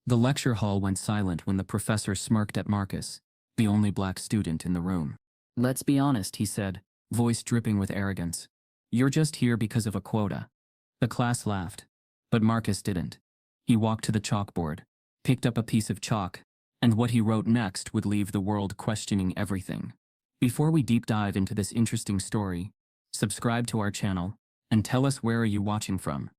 The lecture hall went silent when the professor smirked at Marcus, the only black student in the room. "Let's be honest," he said, voice dripping with arrogance. "You're just here because of a quota." The class laughed, but Marcus didn't. He walked to the chalkboard, picked up a piece of chalk, and what he wrote next would leave the world questioning everything. Before we deep dive into this interesting story, subscribe to our channel, and tell us where are you watching from.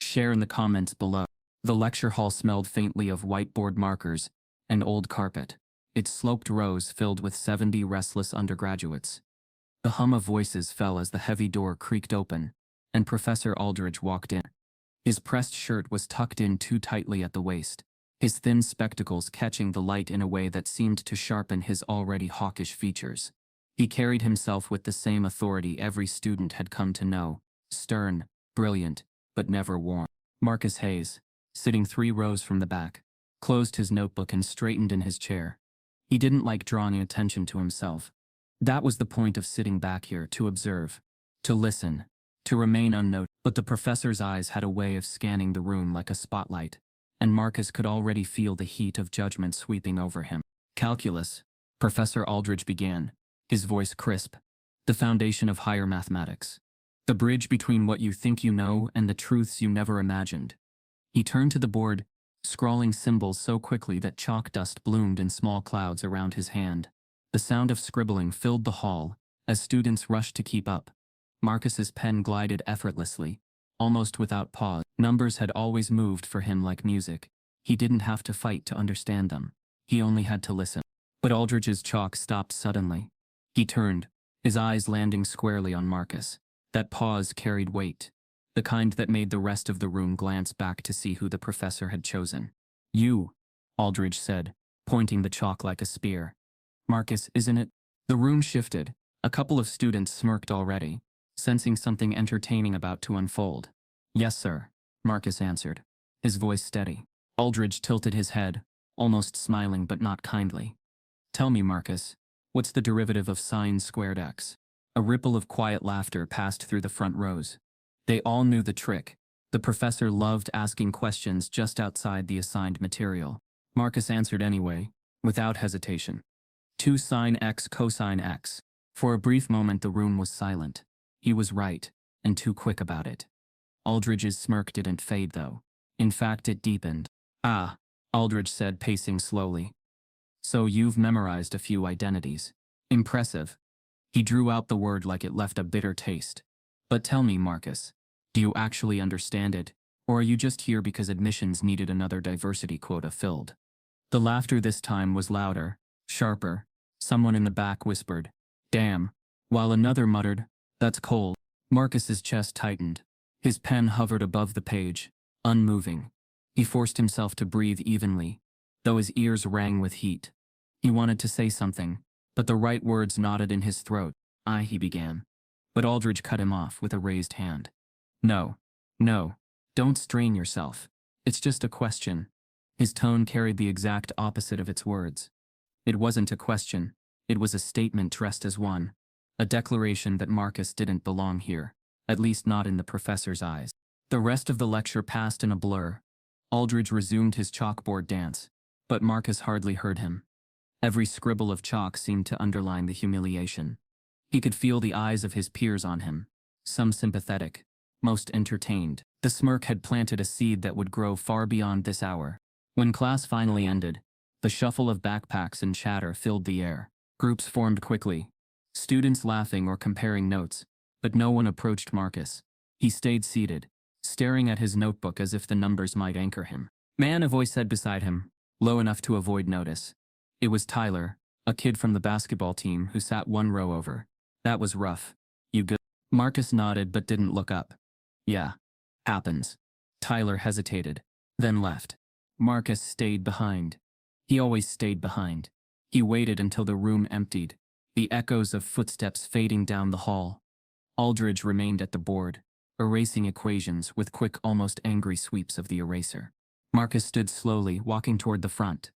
Share in the comments below. The lecture hall smelled faintly of whiteboard markers and old carpet, its sloped rows filled with 70 restless undergraduates. The hum of voices fell as the heavy door creaked open, and Professor Aldridge walked in. His pressed shirt was tucked in too tightly at the waist, his thin spectacles catching the light in a way that seemed to sharpen his already hawkish features. He carried himself with the same authority every student had come to know, stern, brilliant, but never warm. Marcus Hayes, sitting 3 rows from the back, closed his notebook and straightened in his chair. He didn't like drawing attention to himself. That was the point of sitting back here, to observe, to listen, to remain unnoticed. But the professor's eyes had a way of scanning the room like a spotlight, and Marcus could already feel the heat of judgment sweeping over him. "Calculus," Professor Aldridge began, his voice crisp, "the foundation of higher mathematics. The bridge between what you think you know and the truths you never imagined." He turned to the board, scrawling symbols so quickly that chalk dust bloomed in small clouds around his hand. The sound of scribbling filled the hall as students rushed to keep up. Marcus's pen glided effortlessly, almost without pause. Numbers had always moved for him like music. He didn't have to fight to understand them. He only had to listen. But Aldridge's chalk stopped suddenly. He turned, his eyes landing squarely on Marcus. That pause carried weight, the kind that made the rest of the room glance back to see who the professor had chosen. "You," Aldridge said, pointing the chalk like a spear. "Marcus, isn't it?" The room shifted. A couple of students smirked already, sensing something entertaining about to unfold. "Yes, sir," Marcus answered, his voice steady. Aldridge tilted his head, almost smiling but not kindly. "Tell me, Marcus, what's the derivative of sin squared x?" A ripple of quiet laughter passed through the front rows. They all knew the trick. The professor loved asking questions just outside the assigned material. Marcus answered anyway, without hesitation. 2 sin x cosine x. For a brief moment the room was silent. He was right, and too quick about it. Aldridge's smirk didn't fade though. In fact, it deepened. "Ah," Aldridge said, pacing slowly. "So you've memorized a few identities. Impressive." He drew out the word like it left a bitter taste. "But tell me, Marcus, do you actually understand it, or are you just here because admissions needed another diversity quota filled?" The laughter this time was louder, sharper. Someone in the back whispered, "Damn," while another muttered, "That's cold." Marcus's chest tightened. His pen hovered above the page, unmoving. He forced himself to breathe evenly, though his ears rang with heat. He wanted to say something, but the right words knotted in his throat. He began. But Aldridge cut him off with a raised hand. No, don't strain yourself. It's just a question." His tone carried the exact opposite of its words. It wasn't a question, it was a statement dressed as one. A declaration that Marcus didn't belong here, at least not in the professor's eyes. The rest of the lecture passed in a blur. Aldridge resumed his chalkboard dance, but Marcus hardly heard him. Every scribble of chalk seemed to underline the humiliation. He could feel the eyes of his peers on him, some sympathetic, most entertained. The smirk had planted a seed that would grow far beyond this hour. When class finally ended, the shuffle of backpacks and chatter filled the air. Groups formed quickly, students laughing or comparing notes, but no one approached Marcus. He stayed seated, staring at his notebook as if the numbers might anchor him. "Man," a voice said beside him, low enough to avoid notice. It was Tyler, a kid from the basketball team who sat 1 row over. "That was rough. You good?" Marcus nodded but didn't look up. "Yeah. Happens." Tyler hesitated, then left. Marcus stayed behind. He always stayed behind. He waited until the room emptied, the echoes of footsteps fading down the hall. Aldridge remained at the board, erasing equations with quick, almost angry sweeps of the eraser. Marcus stood slowly, walking toward the front.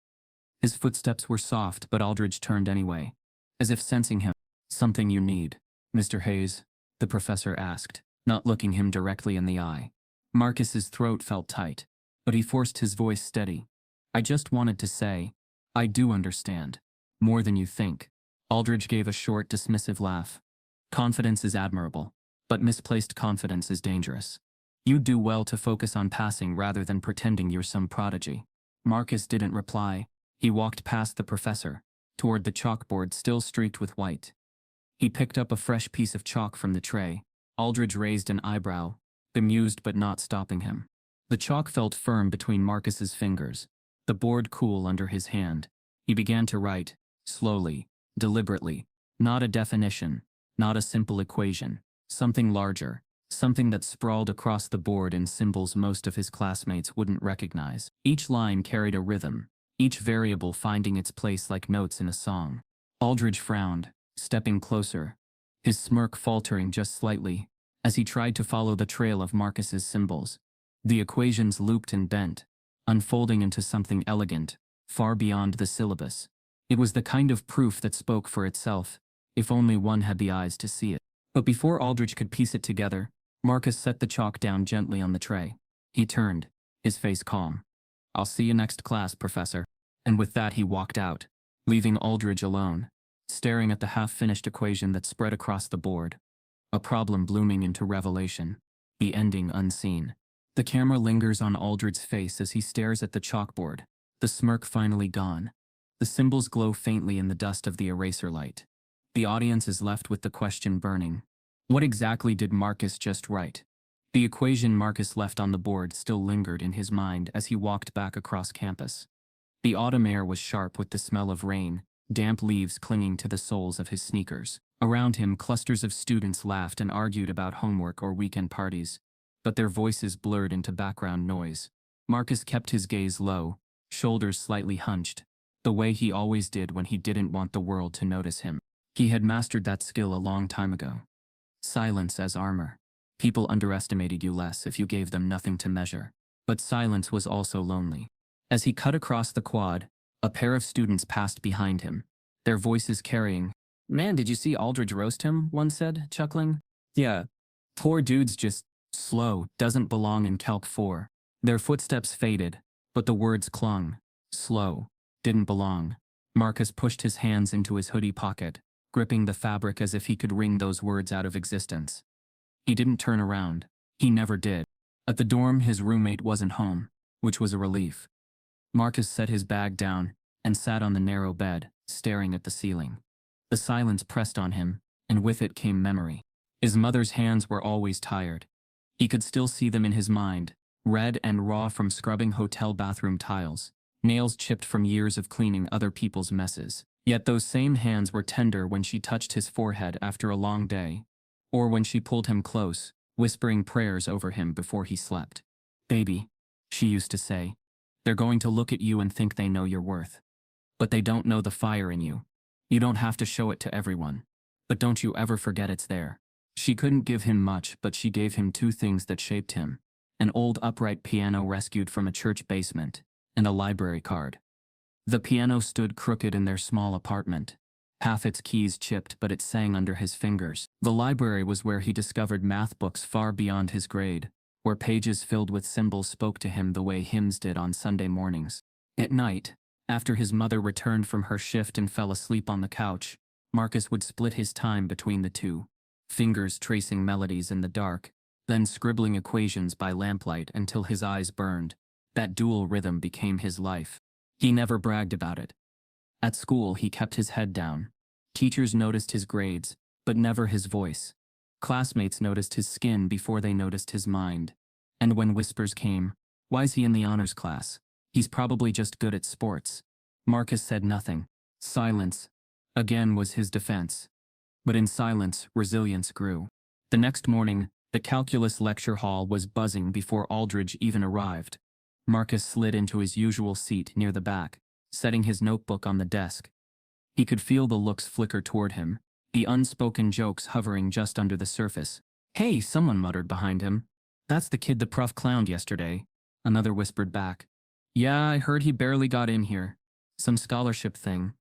His footsteps were soft, but Aldridge turned anyway, as if sensing him. "Something you need, Mr. Hayes?" the professor asked, not looking him directly in the eye. Marcus's throat felt tight, but he forced his voice steady. I just wanted to say, I do understand. More than you think. Aldridge gave a short, dismissive laugh. Confidence is admirable, but misplaced confidence is dangerous. You do well to focus on passing rather than pretending you're some prodigy. Marcus didn't reply. He walked past the professor, toward the chalkboard still streaked with white. He picked up a fresh piece of chalk from the tray. Aldridge raised an eyebrow, bemused but not stopping him. The chalk felt firm between Marcus's fingers, the board cool under his hand. He began to write, slowly, deliberately, not a definition, not a simple equation, something larger, something that sprawled across the board in symbols most of his classmates wouldn't recognize. Each line carried a rhythm, each variable finding its place like notes in a song. Aldridge frowned, stepping closer, his smirk faltering just slightly, as he tried to follow the trail of Marcus's symbols. The equations looped and bent, unfolding into something elegant, far beyond the syllabus. It was the kind of proof that spoke for itself, if only one had the eyes to see it. But before Aldridge could piece it together, Marcus set the chalk down gently on the tray. He turned, his face calm. "I'll see you next class, Professor." And with that he walked out, leaving Aldridge alone, staring at the half-finished equation that spread across the board. A problem blooming into revelation. The ending unseen. The camera lingers on Aldridge's face as he stares at the chalkboard, the smirk finally gone. The symbols glow faintly in the dust of the eraser light. The audience is left with the question burning. What exactly did Marcus just write? The equation Marcus left on the board still lingered in his mind as he walked back across campus. The autumn air was sharp with the smell of rain, damp leaves clinging to the soles of his sneakers. Around him, clusters of students laughed and argued about homework or weekend parties, but their voices blurred into background noise. Marcus kept his gaze low, shoulders slightly hunched, the way he always did when he didn't want the world to notice him. He had mastered that skill a long time ago. Silence as armor. People underestimated you less if you gave them nothing to measure. But silence was also lonely. As he cut across the quad, a pair of students passed behind him, their voices carrying, "Man, did you see Aldridge roast him?" one said, chuckling. "Yeah. Poor dude's just slow, doesn't belong in Calc 4. Their footsteps faded, but the words clung. Slow. Didn't belong. Marcus pushed his hands into his hoodie pocket, gripping the fabric as if he could wring those words out of existence. He didn't turn around. He never did. At the dorm, his roommate wasn't home, which was a relief. Marcus set his bag down and sat on the narrow bed, staring at the ceiling. The silence pressed on him, and with it came memory. His mother's hands were always tired. He could still see them in his mind, red and raw from scrubbing hotel bathroom tiles, nails chipped from years of cleaning other people's messes. Yet those same hands were tender when she touched his forehead after a long day, or when she pulled him close, whispering prayers over him before he slept. "Baby," she used to say, "they're going to look at you and think they know your worth. But they don't know the fire in you. You don't have to show it to everyone. But don't you ever forget it's there." She couldn't give him much, but she gave him two things that shaped him: an old upright piano rescued from a church basement, and a library card. The piano stood crooked in their small apartment, half its keys chipped, but it sang under his fingers. The library was where he discovered math books far beyond his grade, where pages filled with symbols spoke to him the way hymns did on Sunday mornings. At night, after his mother returned from her shift and fell asleep on the couch, Marcus would split his time between the two, fingers tracing melodies in the dark, then scribbling equations by lamplight until his eyes burned. That dual rhythm became his life. He never bragged about it. At school, he kept his head down. Teachers noticed his grades, but never his voice. Classmates noticed his skin before they noticed his mind. And when whispers came, "Why's he in the honors class? He's probably just good at sports." Marcus said nothing. Silence, again, was his defense. But in silence, resilience grew. The next morning, the calculus lecture hall was buzzing before Aldridge even arrived. Marcus slid into his usual seat near the back, setting his notebook on the desk. He could feel the looks flicker toward him, the unspoken jokes hovering just under the surface. "Hey," someone muttered behind him. "That's the kid the prof clowned yesterday." Another whispered back. "Yeah, I heard he barely got in here. Some scholarship thing."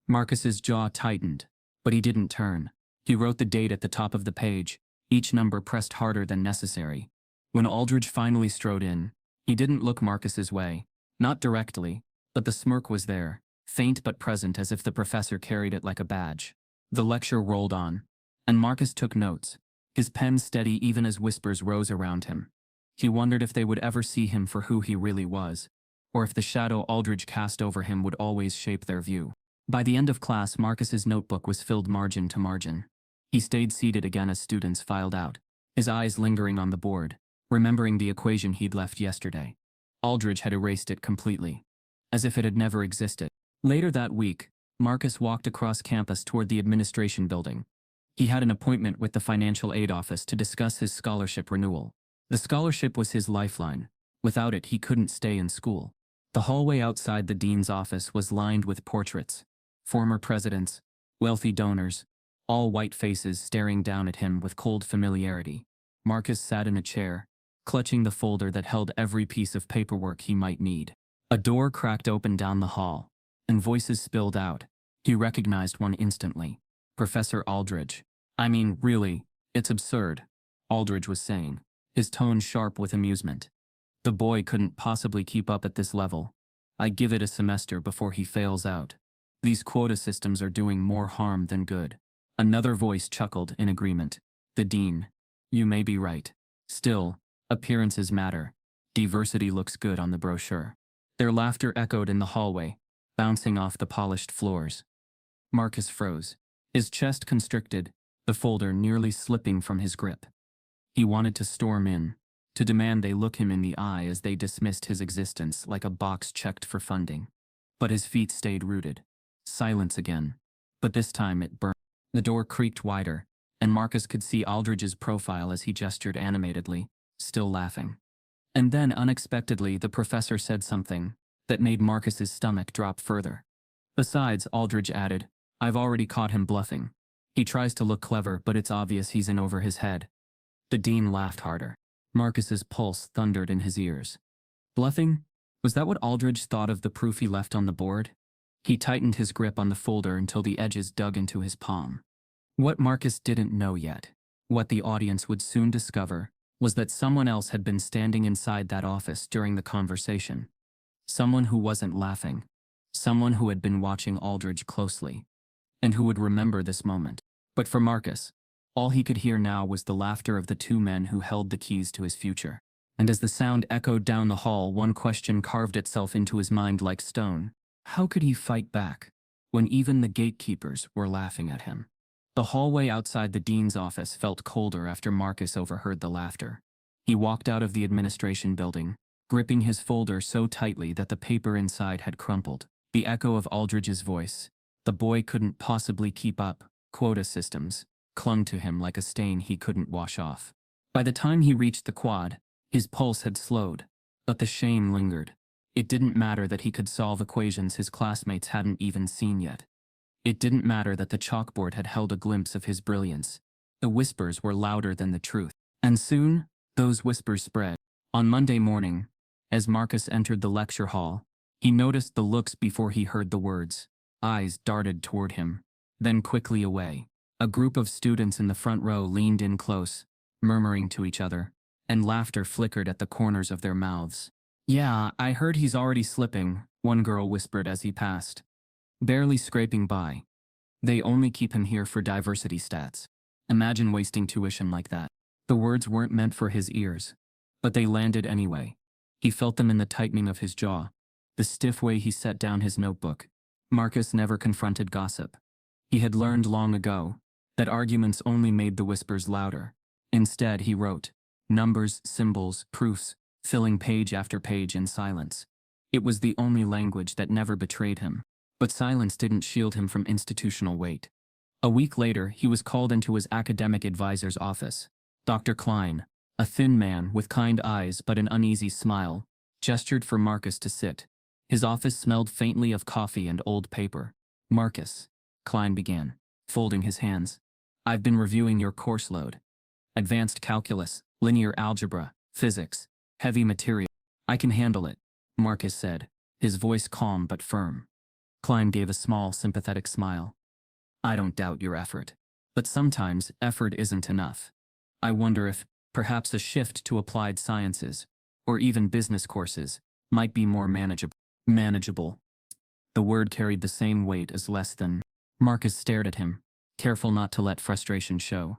Marcus's jaw tightened, but he didn't turn. He wrote the date at the top of the page, each number pressed harder than necessary. When Aldridge finally strode in, he didn't look Marcus's way, not directly, But the smirk was there, faint but present, as if the professor carried it like a badge. The lecture rolled on, and Marcus took notes, his pen steady even as whispers rose around him. He wondered if they would ever see him for who he really was, or if the shadow Aldridge cast over him would always shape their view. By the end of class, Marcus's notebook was filled margin to margin. He stayed seated again as students filed out, his eyes lingering on the board, remembering the equation he'd left yesterday. Aldridge had erased it completely, as if it had never existed. Later that week, Marcus walked across campus toward the administration building. He had an appointment with the financial aid office to discuss his scholarship renewal. The scholarship was his lifeline. Without it, he couldn't stay in school. The hallway outside the dean's office was lined with portraits, former presidents, wealthy donors, all white faces staring down at him with cold familiarity. Marcus sat in a chair, clutching the folder that held every piece of paperwork he might need. A door cracked open down the hall, and voices spilled out. He recognized one instantly. Professor Aldridge. "I mean, really, it's absurd," Aldridge was saying, his tone sharp with amusement. "The boy couldn't possibly keep up at this level. I give it a semester before he fails out. These quota systems are doing more harm than good." Another voice chuckled in agreement. The dean. "You may be right. Still, appearances matter. Diversity looks good on the brochure." Their laughter echoed in the hallway, bouncing off the polished floors. Marcus froze, his chest constricted, the folder nearly slipping from his grip. He wanted to storm in, to demand they look him in the eye as they dismissed his existence like a box checked for funding. But his feet stayed rooted. Silence again. But this time it burned. The door creaked wider, and Marcus could see Aldridge's profile as he gestured animatedly, still laughing. And then, unexpectedly, the professor said something that made Marcus's stomach drop further. "Besides," Aldridge added, "I've already caught him bluffing. He tries to look clever, but it's obvious he's in over his head." The dean laughed harder. Marcus's pulse thundered in his ears. Bluffing? Was that what Aldridge thought of the proof he left on the board? He tightened his grip on the folder until the edges dug into his palm. What Marcus didn't know yet, what the audience would soon discover, was that someone else had been standing inside that office during the conversation. Someone who wasn't laughing. Someone who had been watching Aldridge closely, and who would remember this moment. But for Marcus, all he could hear now was the laughter of the two men who held the keys to his future. And as the sound echoed down the hall, one question carved itself into his mind like stone. How could he fight back, when even the gatekeepers were laughing at him? The hallway outside the dean's office felt colder after Marcus overheard the laughter. He walked out of the administration building, gripping his folder so tightly that the paper inside had crumpled. The echo of Aldridge's voice, "The boy couldn't possibly keep up, quota systems," clung to him like a stain he couldn't wash off. By the time he reached the quad, his pulse had slowed, but the shame lingered. It didn't matter that he could solve equations his classmates hadn't even seen yet. It didn't matter that the chalkboard had held a glimpse of his brilliance. The whispers were louder than the truth. And soon, those whispers spread. On Monday morning, as Marcus entered the lecture hall, he noticed the looks before he heard the words. Eyes darted toward him, then quickly away. A group of students in the front row leaned in close, murmuring to each other, and laughter flickered at the corners of their mouths. "Yeah, I heard he's already slipping," one girl whispered as he passed. "Barely scraping by. They only keep him here for diversity stats. Imagine wasting tuition like that." The words weren't meant for his ears, but they landed anyway. He felt them in the tightening of his jaw, the stiff way he set down his notebook. Marcus never confronted gossip. He had learned long ago that arguments only made the whispers louder. Instead, he wrote numbers, symbols, proofs, filling page after page in silence. It was the only language that never betrayed him. But silence didn't shield him from institutional weight. A week later, he was called into his academic advisor's office. Dr. Klein, a thin man with kind eyes but an uneasy smile, gestured for Marcus to sit. His office smelled faintly of coffee and old paper. "Marcus," Klein began, folding his hands, "I've been reviewing your course load. Advanced calculus, linear algebra, physics, heavy material. I can handle it," Marcus said, his voice calm but firm. Klein gave a small, sympathetic smile. "I don't doubt your effort. But sometimes, effort isn't enough. I wonder if, perhaps a shift to applied sciences, or even business courses, might be more manageable." Manageable, The word carried the same weight as less than. Marcus stared at him, careful not to let frustration show.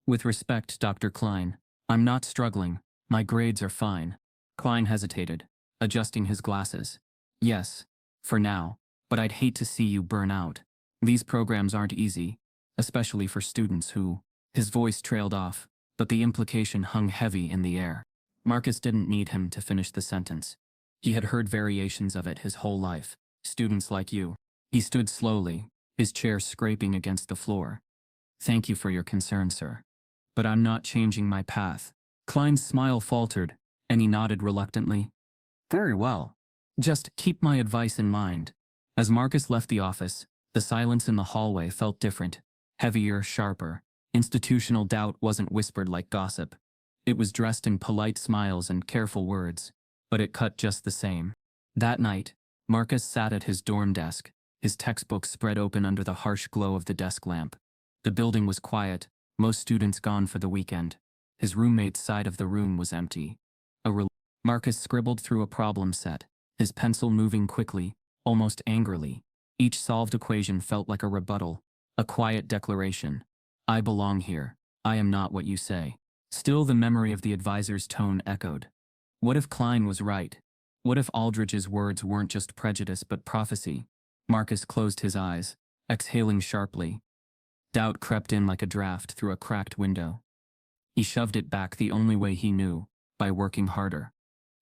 With respect, Dr. Klein, I'm not struggling. My grades are fine. Klein hesitated, adjusting his glasses. Yes, for now, but I'd hate to see you burn out. These programs aren't easy, especially for students who. His voice trailed off, but the implication hung heavy in the air. Marcus didn't need him to finish the sentence. He had heard variations of it his whole life. Students like you. He stood slowly, his chair scraping against the floor. Thank you for your concern, sir. But I'm not changing my path. Klein's smile faltered, and he nodded reluctantly. Very well. Just keep my advice in mind. As Marcus left the office, the silence in the hallway felt different, heavier, sharper. Institutional doubt wasn't whispered like gossip. It was dressed in polite smiles and careful words, but it cut just the same. That night, Marcus sat at his dorm desk, his textbooks spread open under the harsh glow of the desk lamp. The building was quiet, most students gone for the weekend. His roommate's side of the room was empty. Marcus scribbled through a problem set, his pencil moving quickly, almost angrily. Each solved equation felt like a rebuttal, a quiet declaration. I belong here. I am not what you say. Still, the memory of the advisor's tone echoed. What if Klein was right? What if Aldridge's words weren't just prejudice but prophecy? Marcus closed his eyes, exhaling sharply. Doubt crept in like a draft through a cracked window. He shoved it back the only way he knew, by working harder.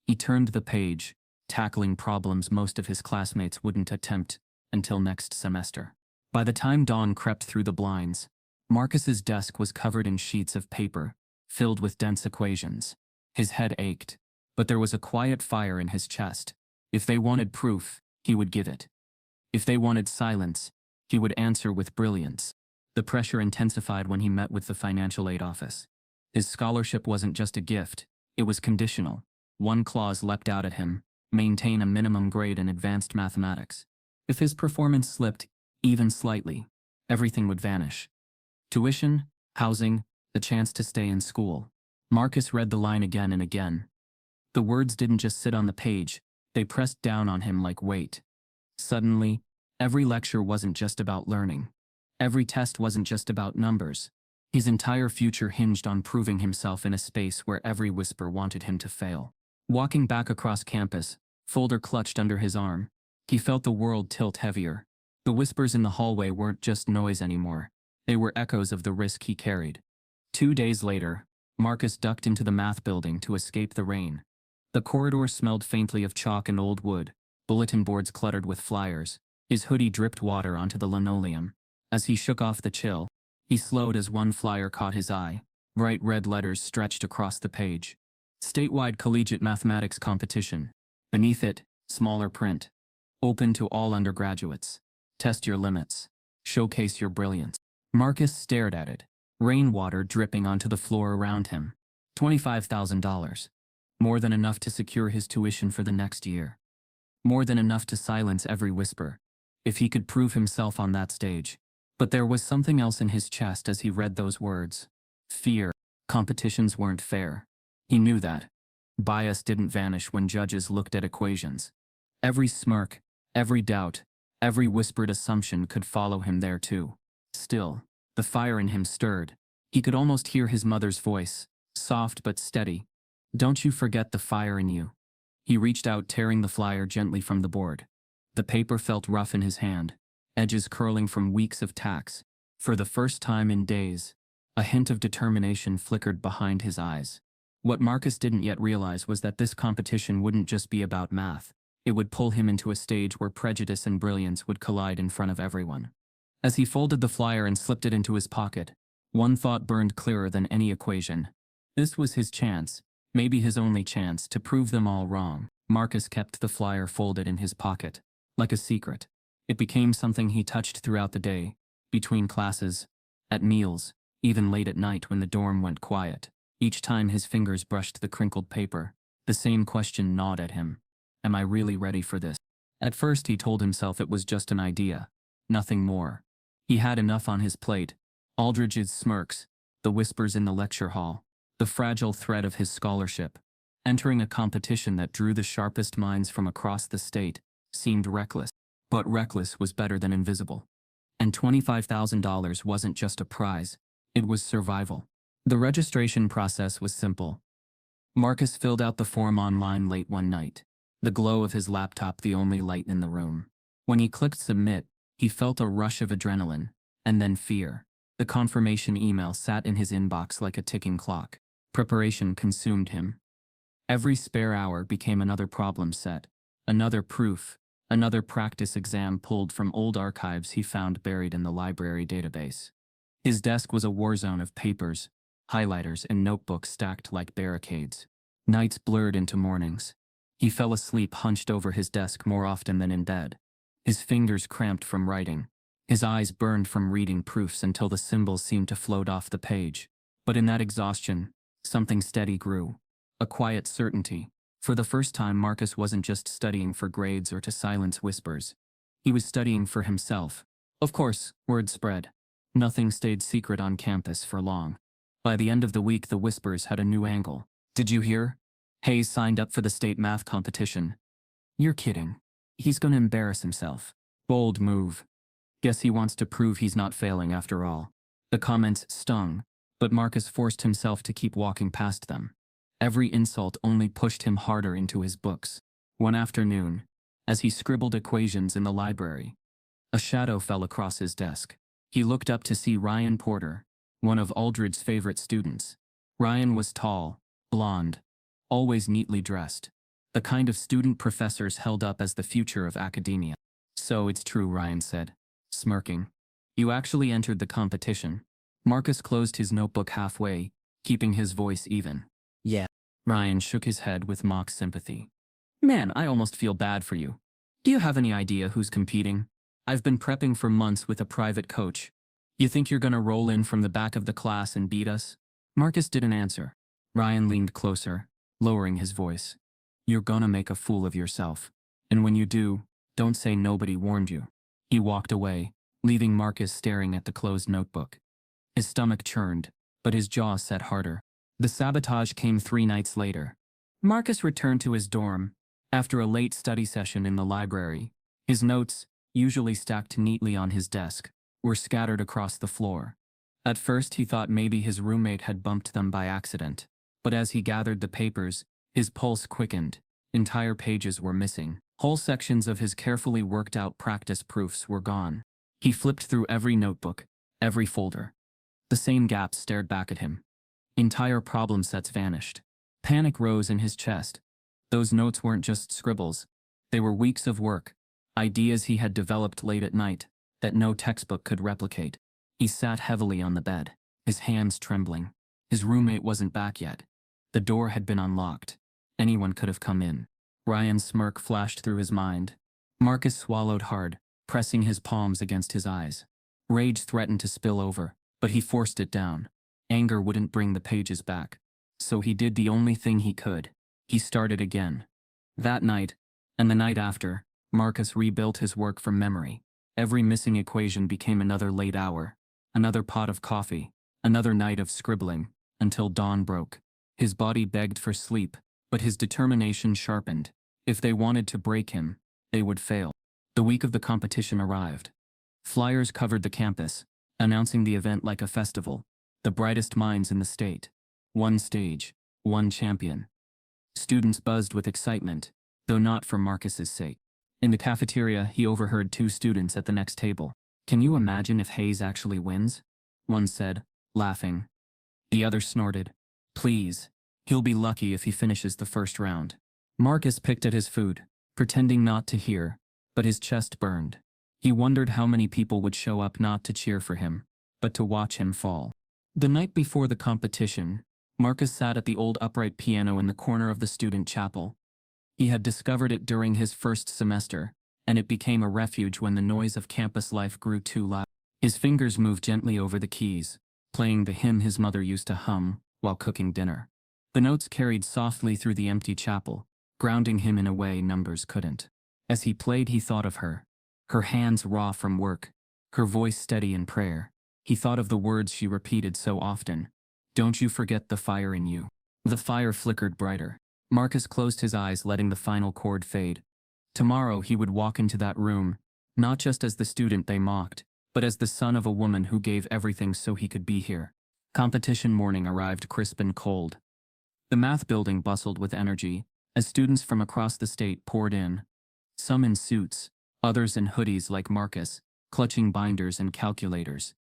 He turned the page, tackling problems most of his classmates wouldn't attempt until next semester. By the time dawn crept through the blinds, Marcus's desk was covered in sheets of paper, filled with dense equations. His head ached, but there was a quiet fire in his chest. If they wanted proof, he would give it. If they wanted silence, he would answer with brilliance. The pressure intensified when he met with the financial aid office. His scholarship wasn't just a gift, it was conditional. One clause leapt out at him: maintain a minimum grade in advanced mathematics. If his performance slipped, even slightly, everything would vanish. Tuition, housing, the chance to stay in school. Marcus read the line again and again. The words didn't just sit on the page, they pressed down on him like weight. Suddenly, every lecture wasn't just about learning. Every test wasn't just about numbers. His entire future hinged on proving himself in a space where every whisper wanted him to fail. Walking back across campus, folder clutched under his arm, he felt the world tilt heavier. The whispers in the hallway weren't just noise anymore. They were echoes of the risk he carried. 2 days later, Marcus ducked into the math building to escape the rain. The corridor smelled faintly of chalk and old wood, bulletin boards cluttered with flyers. His hoodie dripped water onto the linoleum. As he shook off the chill, he slowed as one flyer caught his eye. Bright red letters stretched across the page. Statewide Collegiate Mathematics Competition. Beneath it, smaller print. Open to all undergraduates. Test your limits. Showcase your brilliance. Marcus stared at it, rainwater dripping onto the floor around him. $25,000. More than enough to secure his tuition for the next year. More than enough to silence every whisper, if he could prove himself on that stage. But there was something else in his chest as he read those words. Fear. Competitions weren't fair. He knew that. Bias didn't vanish when judges looked at equations. Every smirk, every doubt, every whispered assumption could follow him there too. Still, the fire in him stirred. He could almost hear his mother's voice, soft but steady. Don't you forget the fire in you. He reached out, tearing the flyer gently from the board. The paper felt rough in his hand, edges curling from weeks of tacks. For the first time in days, a hint of determination flickered behind his eyes. What Marcus didn't yet realize was that this competition wouldn't just be about math. It would pull him into a stage where prejudice and brilliance would collide in front of everyone. As he folded the flyer and slipped it into his pocket, one thought burned clearer than any equation. This was his chance, maybe his only chance, to prove them all wrong. Marcus kept the flyer folded in his pocket, like a secret. It became something he touched throughout the day, between classes, at meals, even late at night when the dorm went quiet. Each time his fingers brushed the crinkled paper, the same question gnawed at him. Am I really ready for this? At first he told himself it was just an idea, nothing more. He had enough on his plate: Aldridge's smirks, the whispers in the lecture hall, the fragile thread of his scholarship. Entering a competition that drew the sharpest minds from across the state seemed reckless. But reckless was better than invisible. And $25,000 wasn't just a prize, it was survival. The registration process was simple. Marcus filled out the form online late one night, the glow of his laptop the only light in the room. When he clicked submit, he felt a rush of adrenaline, and then fear. The confirmation email sat in his inbox like a ticking clock. Preparation consumed him. Every spare hour became another problem set, another proof, another practice exam pulled from old archives he found buried in the library database. His desk was a war zone of papers, highlighters, and notebooks stacked like barricades. Nights blurred into mornings. He fell asleep hunched over his desk more often than in bed. His fingers cramped from writing. His eyes burned from reading proofs until the symbols seemed to float off the page. But in that exhaustion, something steady grew. A quiet certainty. For the first time, Marcus wasn't just studying for grades or to silence whispers. He was studying for himself. Of course, word spread. Nothing stayed secret on campus for long. By the end of the week, the whispers had a new angle. Did you hear? Hayes signed up for the state math competition. You're kidding. He's gonna embarrass himself. Bold move. Guess he wants to prove he's not failing after all. The comments stung, but Marcus forced himself to keep walking past them. Every insult only pushed him harder into his books. One afternoon, as he scribbled equations in the library, a shadow fell across his desk. He looked up to see Ryan Porter, one of Aldridge's favorite students. Ryan was tall, blonde, always neatly dressed, the kind of student professors held up as the future of academia. So it's true, Ryan said, smirking. You actually entered the competition. Marcus closed his notebook halfway, keeping his voice even. Yeah. Ryan shook his head with mock sympathy. Man, I almost feel bad for you. Do you have any idea who's competing? I've been prepping for months with a private coach. You think you're gonna roll in from the back of the class and beat us? Marcus didn't answer. Ryan leaned closer, lowering his voice. You're gonna make a fool of yourself. And when you do, don't say nobody warned you. He walked away, leaving Marcus staring at the closed notebook. His stomach churned, but his jaw set harder. The sabotage came 3 nights later. Marcus returned to his dorm, after a late study session in the library. His notes, usually stacked neatly on his desk, were scattered across the floor. At first he thought maybe his roommate had bumped them by accident, but as he gathered the papers, his pulse quickened. Entire pages were missing. Whole sections of his carefully worked out practice proofs were gone. He flipped through every notebook, every folder. The same gaps stared back at him. Entire problem sets vanished. Panic rose in his chest. Those notes weren't just scribbles. They were weeks of work, ideas he had developed late at night, that no textbook could replicate. He sat heavily on the bed, his hands trembling. His roommate wasn't back yet. The door had been unlocked. Anyone could have come in. Ryan's smirk flashed through his mind. Marcus swallowed hard, pressing his palms against his eyes. Rage threatened to spill over, but he forced it down. Anger wouldn't bring the pages back. So he did the only thing he could. He started again. That night, and the night after, Marcus rebuilt his work from memory. Every missing equation became another late hour, another pot of coffee, another night of scribbling, until dawn broke. His body begged for sleep, but his determination sharpened. If they wanted to break him, they would fail. The week of the competition arrived. Flyers covered the campus, announcing the event like a festival. The brightest minds in the state. One stage, one champion. Students buzzed with excitement, though not for Marcus's sake. In the cafeteria, he overheard 2 students at the next table. Can you imagine if Hayes actually wins? One said, laughing. The other snorted. Please. He'll be lucky if he finishes the first round. Marcus picked at his food, pretending not to hear, but his chest burned. He wondered how many people would show up not to cheer for him, but to watch him fall. The night before the competition, Marcus sat at the old upright piano in the corner of the student chapel. He had discovered it during his first semester, and it became a refuge when the noise of campus life grew too loud. His fingers moved gently over the keys, playing the hymn his mother used to hum while cooking dinner. The notes carried softly through the empty chapel, grounding him in a way numbers couldn't. As he played, he thought of her hands raw from work, her voice steady in prayer. He thought of the words she repeated so often. Don't you forget the fire in you. The fire flickered brighter. Marcus closed his eyes, letting the final chord fade. Tomorrow he would walk into that room, Not just as the student they mocked, but as the son of a woman who gave everything so he could be here. Competition morning arrived crisp and cold. The math building bustled with energy, as students from across the state poured in. Some in suits, others in hoodies like Marcus, clutching binders and calculators.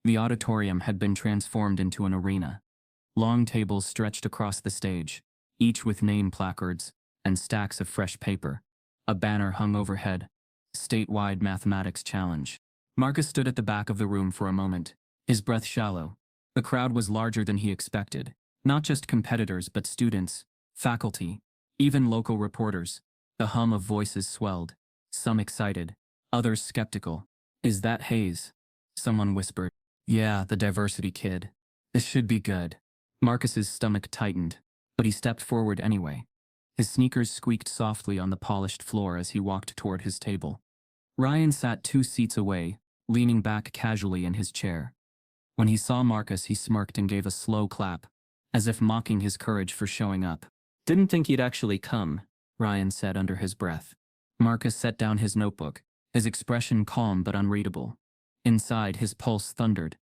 The auditorium had been transformed into an arena. Long tables stretched across the stage, each with name placards and stacks of fresh paper. A banner hung overhead. Statewide Mathematics Challenge. Marcus stood at the back of the room for a moment, his breath shallow. The crowd was larger than he expected. Not just competitors but students, faculty, even local reporters. The hum of voices swelled, some excited, others skeptical. "Is that Hayes?" Someone whispered. "Yeah, the diversity kid. This should be good." Marcus's stomach tightened, but he stepped forward anyway. His sneakers squeaked softly on the polished floor as he walked toward his table. Ryan sat 2 seats away, leaning back casually in his chair. When he saw Marcus, he smirked and gave a slow clap, as if mocking his courage for showing up. "Didn't think he'd actually come," Ryan said under his breath. Marcus set down his notebook, his expression calm but unreadable. Inside, his pulse thundered.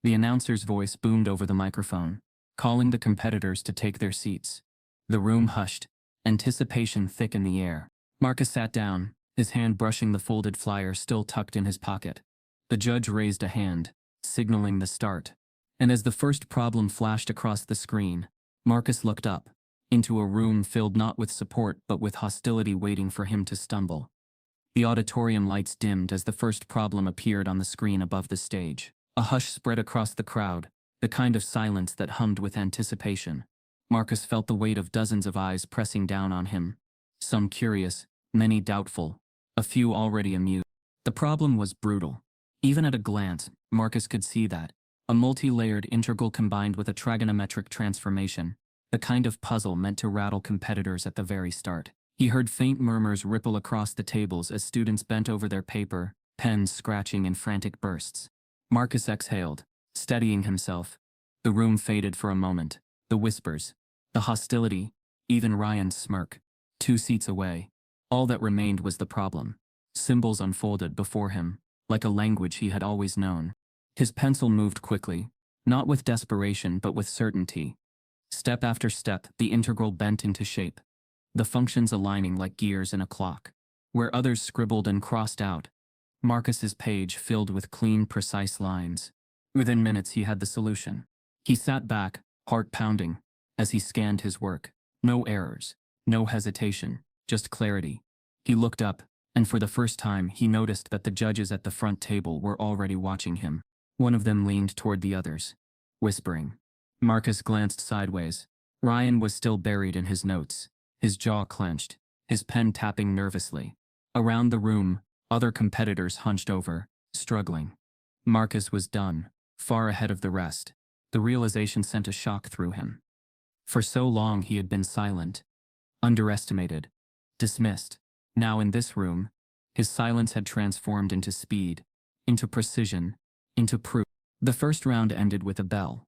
The announcer's voice boomed over the microphone, calling the competitors to take their seats. The room hushed, anticipation thick in the air. Marcus sat down, his hand brushing the folded flyer still tucked in his pocket. The judge raised a hand, signaling the start. And as the first problem flashed across the screen, Marcus looked up, into a room filled not with support but with hostility waiting for him to stumble. The auditorium lights dimmed as the first problem appeared on the screen above the stage. A hush spread across the crowd, the kind of silence that hummed with anticipation. Marcus felt the weight of dozens of eyes pressing down on him. Some curious, many doubtful, a few already amused. The problem was brutal. Even at a glance, Marcus could see that. A multi-layered integral combined with a trigonometric transformation, the kind of puzzle meant to rattle competitors at the very start. He heard faint murmurs ripple across the tables as students bent over their paper, pens scratching in frantic bursts. Marcus exhaled, steadying himself. The room faded for a moment. The whispers, the hostility, even Ryan's smirk. 2 seats away. All that remained was the problem. Symbols unfolded before him, like a language he had always known. His pencil moved quickly, not with desperation but with certainty. Step after step, the integral bent into shape, the functions aligning like gears in a clock. Where others scribbled and crossed out, Marcus's page filled with clean, precise lines. Within minutes he had the solution. He sat back, heart pounding, as he scanned his work. No errors, no hesitation, just clarity. He looked up, and for the first time he noticed that the judges at the front table were already watching him. One of them leaned toward the others, whispering. Marcus glanced sideways. Ryan was still buried in his notes, his jaw clenched, his pen tapping nervously. Around the room, other competitors hunched over, struggling. Marcus was done, far ahead of the rest. The realization sent a shock through him. For so long he had been silent, underestimated, dismissed. Now in this room, his silence had transformed into speed, into precision, into proof. The first round ended with a bell.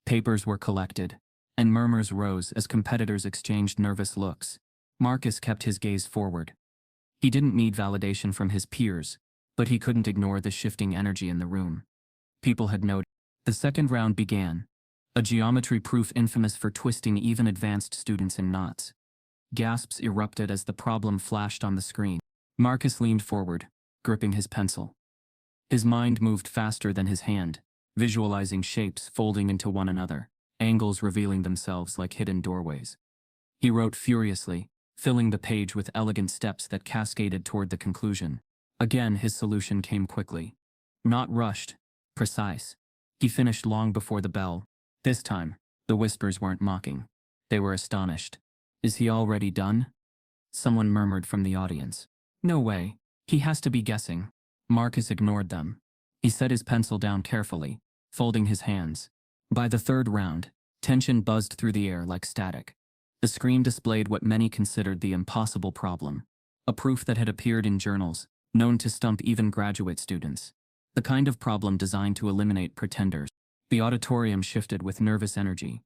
Papers were collected, and murmurs rose as competitors exchanged nervous looks. Marcus kept his gaze forward. He didn't need validation from his peers, but he couldn't ignore the shifting energy in the room. People had noted. The second round began, a geometry proof infamous for twisting even advanced students in knots. Gasps erupted as the problem flashed on the screen. Marcus leaned forward, gripping his pencil. His mind moved faster than his hand, visualizing shapes folding into one another, angles revealing themselves like hidden doorways. He wrote furiously, filling the page with elegant steps that cascaded toward the conclusion. Again, his solution came quickly. Not rushed, precise. He finished long before the bell. This time, the whispers weren't mocking. They were astonished. "Is he already done?" Someone murmured from the audience. "No way. He has to be guessing." Marcus ignored them. He set his pencil down carefully, folding his hands. By the third round, tension buzzed through the air like static. The screen displayed what many considered the impossible problem, a proof that had appeared in journals, known to stump even graduate students. The kind of problem designed to eliminate pretenders. The auditorium shifted with nervous energy.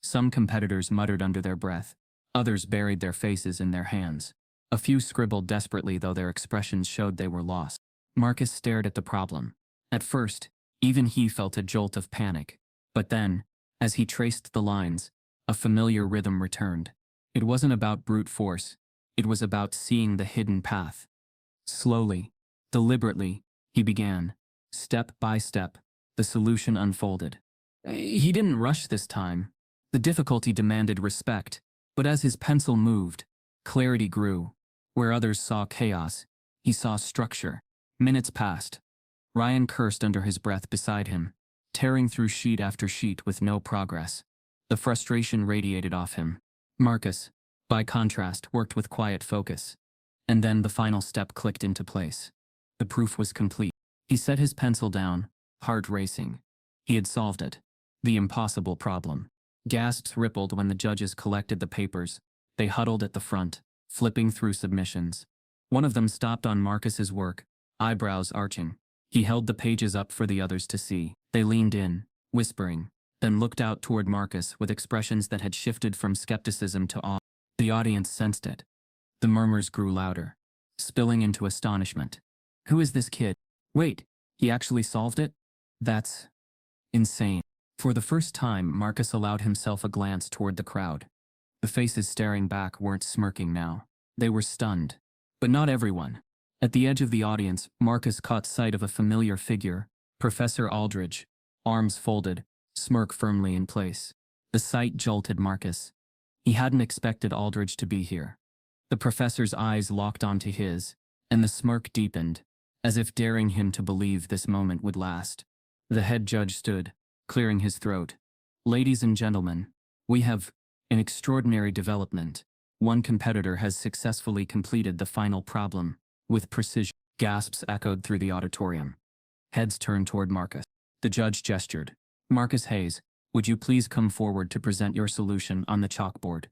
Some competitors muttered under their breath. Others buried their faces in their hands. A few scribbled desperately, though their expressions showed they were lost. Marcus stared at the problem. At first, even he felt a jolt of panic. But then, as he traced the lines, a familiar rhythm returned. It wasn't about brute force. It was about seeing the hidden path. Slowly, deliberately, he began. Step by step, the solution unfolded. He didn't rush this time. The difficulty demanded respect, but as his pencil moved, clarity grew. Where others saw chaos, he saw structure. Minutes passed. Ryan cursed under his breath beside him, tearing through sheet after sheet with no progress. The frustration radiated off him. Marcus, by contrast, worked with quiet focus. And then the final step clicked into place. The proof was complete. He set his pencil down, heart racing. He had solved it. The impossible problem. Gasps rippled when the judges collected the papers. They huddled at the front, flipping through submissions. One of them stopped on Marcus's work, eyebrows arching. He held the pages up for the others to see. They leaned in, whispering, then looked out toward Marcus with expressions that had shifted from skepticism to awe. The audience sensed it. The murmurs grew louder, spilling into astonishment. Who is this kid? Wait, he actually solved it? That's insane. For the first time, Marcus allowed himself a glance toward the crowd. The faces staring back weren't smirking now. They were stunned. But not everyone. At the edge of the audience, Marcus caught sight of a familiar figure, Professor Aldridge, arms folded, smirk firmly in place. The sight jolted Marcus. He hadn't expected Aldridge to be here. The professor's eyes locked onto his, and the smirk deepened, as if daring him to believe this moment would last. The head judge stood, clearing his throat. Ladies and gentlemen, we have an extraordinary development. One competitor has successfully completed the final problem, with precision. Gasps echoed through the auditorium. Heads turned toward Marcus. The judge gestured. Marcus Hayes, would you please come forward to present your solution on the chalkboard?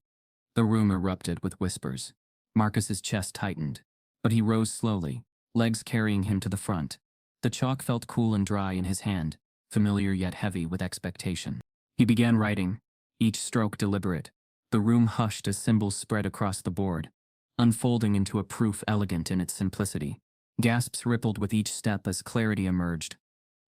The room erupted with whispers. Marcus's chest tightened, but he rose slowly, legs carrying him to the front. The chalk felt cool and dry in his hand, familiar yet heavy with expectation. He began writing, each stroke deliberate. The room hushed as symbols spread across the board, unfolding into a proof elegant in its simplicity. Gasps rippled with each step as clarity emerged.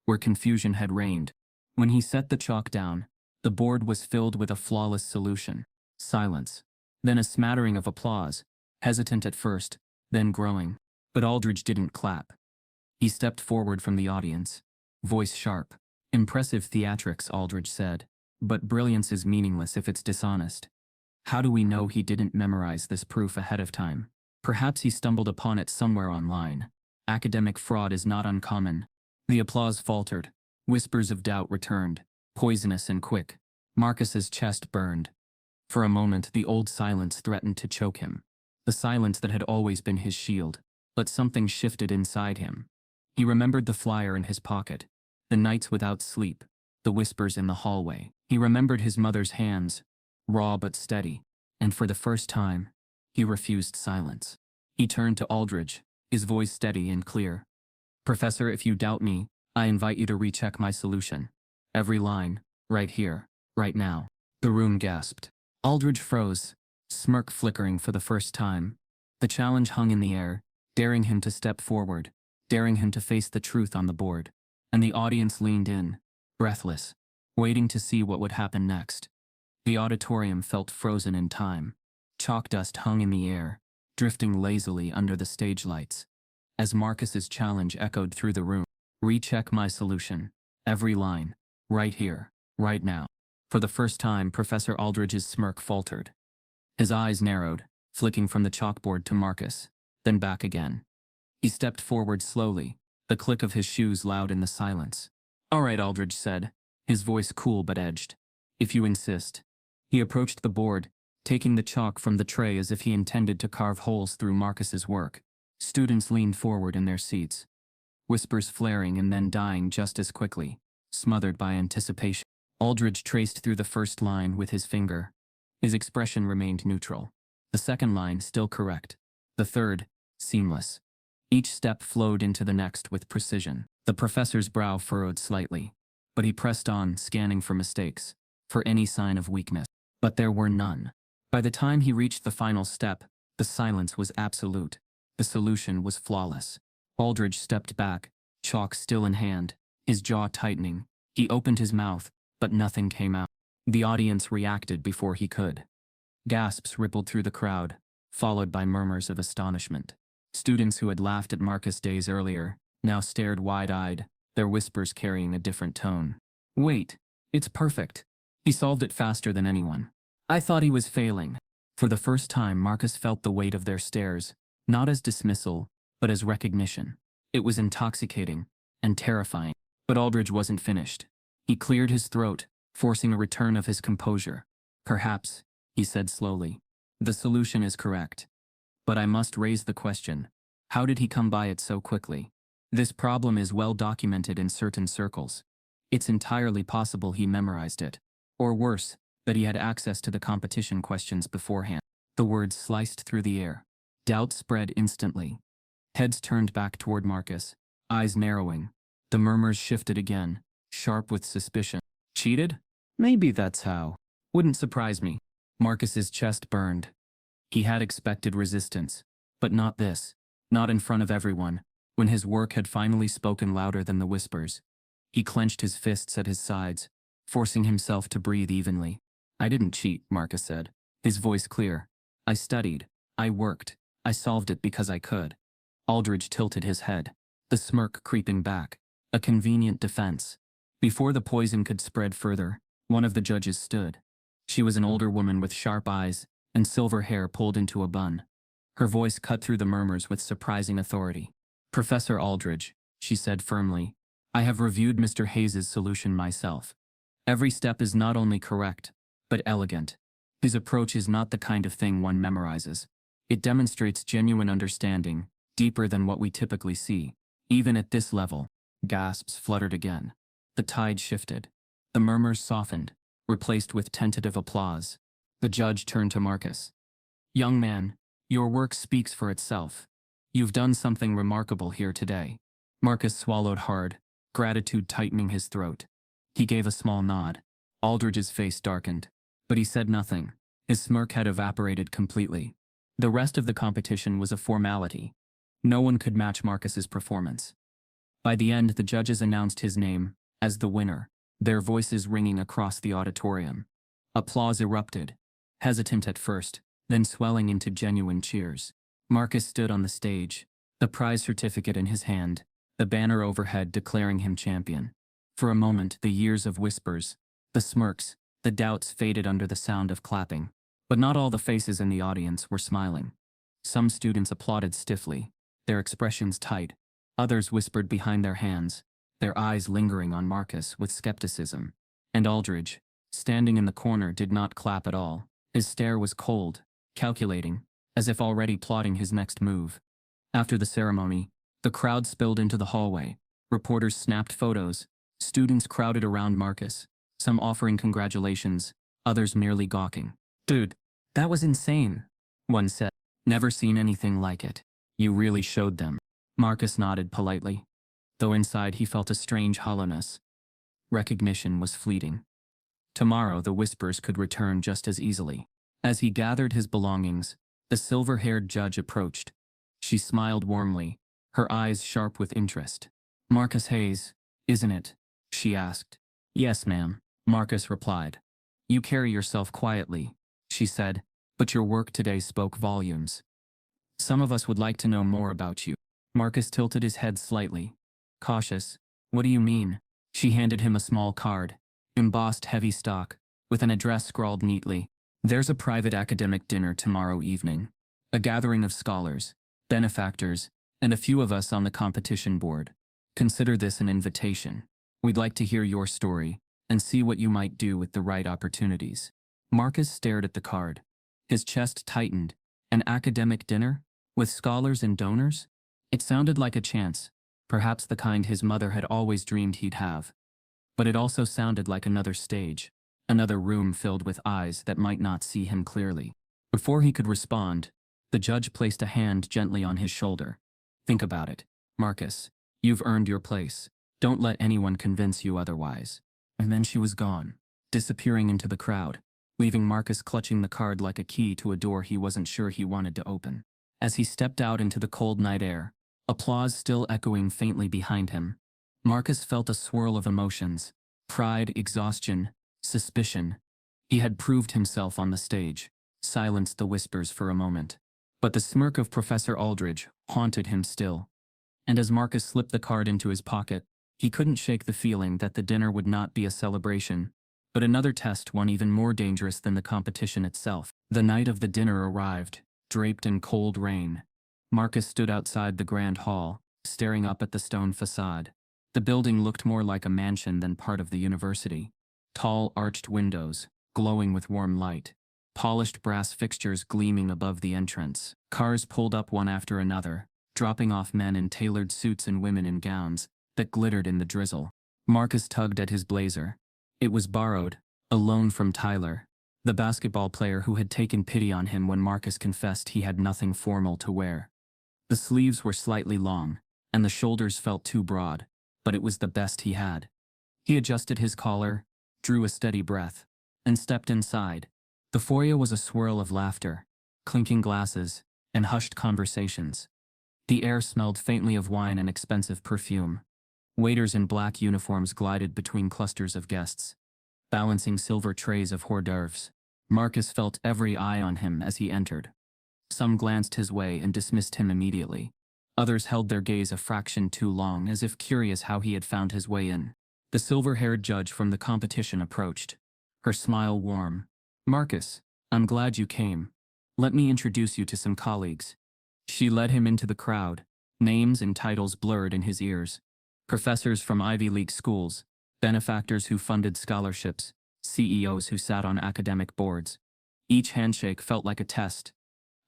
Where confusion had reigned, when he set the chalk down, the board was filled with a flawless solution. Silence. Then a smattering of applause, hesitant at first, then growing. But Aldridge didn't clap. He stepped forward from the audience, voice sharp. Impressive theatrics, Aldridge said, but brilliance is meaningless if it's dishonest. How do we know he didn't memorize this proof ahead of time? Perhaps he stumbled upon it somewhere online. Academic fraud is not uncommon. The applause faltered. Whispers of doubt returned, poisonous and quick. Marcus's chest burned. For a moment, the old silence threatened to choke him. The silence that had always been his shield. But something shifted inside him. He remembered the flyer in his pocket, the nights without sleep, the whispers in the hallway. He remembered his mother's hands, raw but steady, and for the first time, he refused silence. He turned to Aldridge, his voice steady and clear. Professor, if you doubt me, I invite you to recheck my solution. Every line, right here, right now. The room gasped. Aldridge froze, smirk flickering for the first time. The challenge hung in the air, daring him to step forward, daring him to face the truth on the board. And the audience leaned in, breathless, waiting to see what would happen next. The auditorium felt frozen in time. Chalk dust hung in the air, drifting lazily under the stage lights. As Marcus's challenge echoed through the room, recheck my solution. Every line, right here, right now. For the first time, Professor Aldridge's smirk faltered. His eyes narrowed, flicking from the chalkboard to Marcus, then back again. He stepped forward slowly, the click of his shoes loud in the silence. All right, Aldridge said, his voice cool but edged. If you insist. He approached the board, taking the chalk from the tray as if he intended to carve holes through Marcus's work. Students leaned forward in their seats, whispers flaring and then dying just as quickly, smothered by anticipation. Aldridge traced through the first line with his finger. His expression remained neutral. The second line still correct. The third, seamless. Each step flowed into the next with precision. The professor's brow furrowed slightly, but he pressed on, scanning for mistakes, for any sign of weakness. But there were none. By the time he reached the final step, the silence was absolute. The solution was flawless. Aldridge stepped back, chalk still in hand, his jaw tightening. He opened his mouth, but nothing came out. The audience reacted before he could. Gasps rippled through the crowd, followed by murmurs of astonishment. Students who had laughed at Marcus days earlier now stared wide-eyed, their whispers carrying a different tone. Wait, it's perfect. He solved it faster than anyone. I thought he was failing. For the first time, Marcus felt the weight of their stares, not as dismissal, but as recognition. It was intoxicating and terrifying. But Aldridge wasn't finished. He cleared his throat, forcing a return of his composure. Perhaps, he said slowly, the solution is correct. But I must raise the question, how did he come by it so quickly? This problem is well documented in certain circles. It's entirely possible he memorized it. Or worse, that he had access to the competition questions beforehand. The words sliced through the air. Doubt spread instantly. Heads turned back toward Marcus, eyes narrowing. The murmurs shifted again, sharp with suspicion. Cheated? Maybe that's how. Wouldn't surprise me. Marcus's chest burned. He had expected resistance, but not this. Not in front of everyone, when his work had finally spoken louder than the whispers. He clenched his fists at his sides, forcing himself to breathe evenly. I didn't cheat, Marcus said, his voice clear. I studied. I worked. I solved it because I could. Aldridge tilted his head, the smirk creeping back. A convenient defense. Before the poison could spread further, one of the judges stood. She was an older woman with sharp eyes and silver hair pulled into a bun. Her voice cut through the murmurs with surprising authority. Professor Aldridge, she said firmly, I have reviewed Mr. Hayes's solution myself. Every step is not only correct, but elegant. His approach is not the kind of thing one memorizes. It demonstrates genuine understanding, deeper than what we typically see. Even at this level, gasps fluttered again. The tide shifted. The murmurs softened, replaced with tentative applause. The judge turned to Marcus. Young man, your work speaks for itself. You've done something remarkable here today. Marcus swallowed hard, gratitude tightening his throat. He gave a small nod. Aldridge's face darkened, but he said nothing. His smirk had evaporated completely. The rest of the competition was a formality. No one could match Marcus's performance. By the end, the judges announced his name as the winner, their voices ringing across the auditorium. Applause erupted, hesitant at first, then swelling into genuine cheers. Marcus stood on the stage, the prize certificate in his hand, the banner overhead declaring him champion. For a moment, the years of whispers, the smirks, the doubts faded under the sound of clapping. But not all the faces in the audience were smiling. Some students applauded stiffly, their expressions tight. Others whispered behind their hands, their eyes lingering on Marcus with skepticism. And Aldridge, standing in the corner, did not clap at all. His stare was cold, calculating, as if already plotting his next move. After the ceremony, the crowd spilled into the hallway. Reporters snapped photos. Students crowded around Marcus, some offering congratulations, others merely gawking. Dude, that was insane, one said. Never seen anything like it. You really showed them. Marcus nodded politely, though inside he felt a strange hollowness. Recognition was fleeting. Tomorrow the whispers could return just as easily. As he gathered his belongings, the silver-haired judge approached. She smiled warmly, her eyes sharp with interest. Marcus Hayes, isn't it? She asked. Yes, ma'am, Marcus replied. You carry yourself quietly, she said, but your work today spoke volumes. Some of us would like to know more about you. Marcus tilted his head slightly. Cautious. What do you mean? She handed him a small card, embossed heavy stock, with an address scrawled neatly. There's a private academic dinner tomorrow evening. A gathering of scholars, benefactors, and a few of us on the competition board. Consider this an invitation. We'd like to hear your story and see what you might do with the right opportunities. Marcus stared at the card. His chest tightened. An academic dinner? With scholars and donors? It sounded like a chance, perhaps the kind his mother had always dreamed he'd have. But it also sounded like another stage, another room filled with eyes that might not see him clearly. Before he could respond, the judge placed a hand gently on his shoulder. Think about it, Marcus. You've earned your place. Don't let anyone convince you otherwise. And then she was gone, disappearing into the crowd, leaving Marcus clutching the card like a key to a door he wasn't sure he wanted to open. As he stepped out into the cold night air, applause still echoing faintly behind him. Marcus felt a swirl of emotions: pride, exhaustion, suspicion. He had proved himself on the stage, silenced the whispers for a moment. But the smirk of Professor Aldridge haunted him still. And as Marcus slipped the card into his pocket, he couldn't shake the feeling that the dinner would not be a celebration, but another test, one even more dangerous than the competition itself. The night of the dinner arrived, draped in cold rain. Marcus stood outside the grand hall, staring up at the stone facade. The building looked more like a mansion than part of the university. Tall, arched windows, glowing with warm light. Polished brass fixtures gleaming above the entrance. Cars pulled up one after another, dropping off men in tailored suits and women in gowns that glittered in the drizzle. Marcus tugged at his blazer. It was borrowed, a loan from Tyler, the basketball player who had taken pity on him when Marcus confessed he had nothing formal to wear. The sleeves were slightly long, and the shoulders felt too broad, but it was the best he had. He adjusted his collar, drew a steady breath, and stepped inside. The foyer was a swirl of laughter, clinking glasses, and hushed conversations. The air smelled faintly of wine and expensive perfume. Waiters in black uniforms glided between clusters of guests, balancing silver trays of hors d'oeuvres. Marcus felt every eye on him as he entered. Some glanced his way and dismissed him immediately. Others held their gaze a fraction too long, as if curious how he had found his way in. The silver-haired judge from the competition approached, her smile warm. "Marcus, I'm glad you came. Let me introduce you to some colleagues." She led him into the crowd, names and titles blurred in his ears. Professors from Ivy League schools, benefactors who funded scholarships, CEOs who sat on academic boards. Each handshake felt like a test.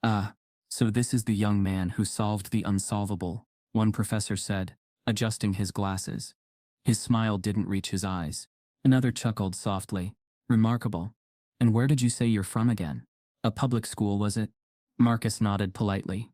"Ah, so this is the young man who solved the unsolvable," one professor said, adjusting his glasses. His smile didn't reach his eyes. Another chuckled softly. "Remarkable. And where did you say you're from again? A public school, was it?" Marcus nodded politely.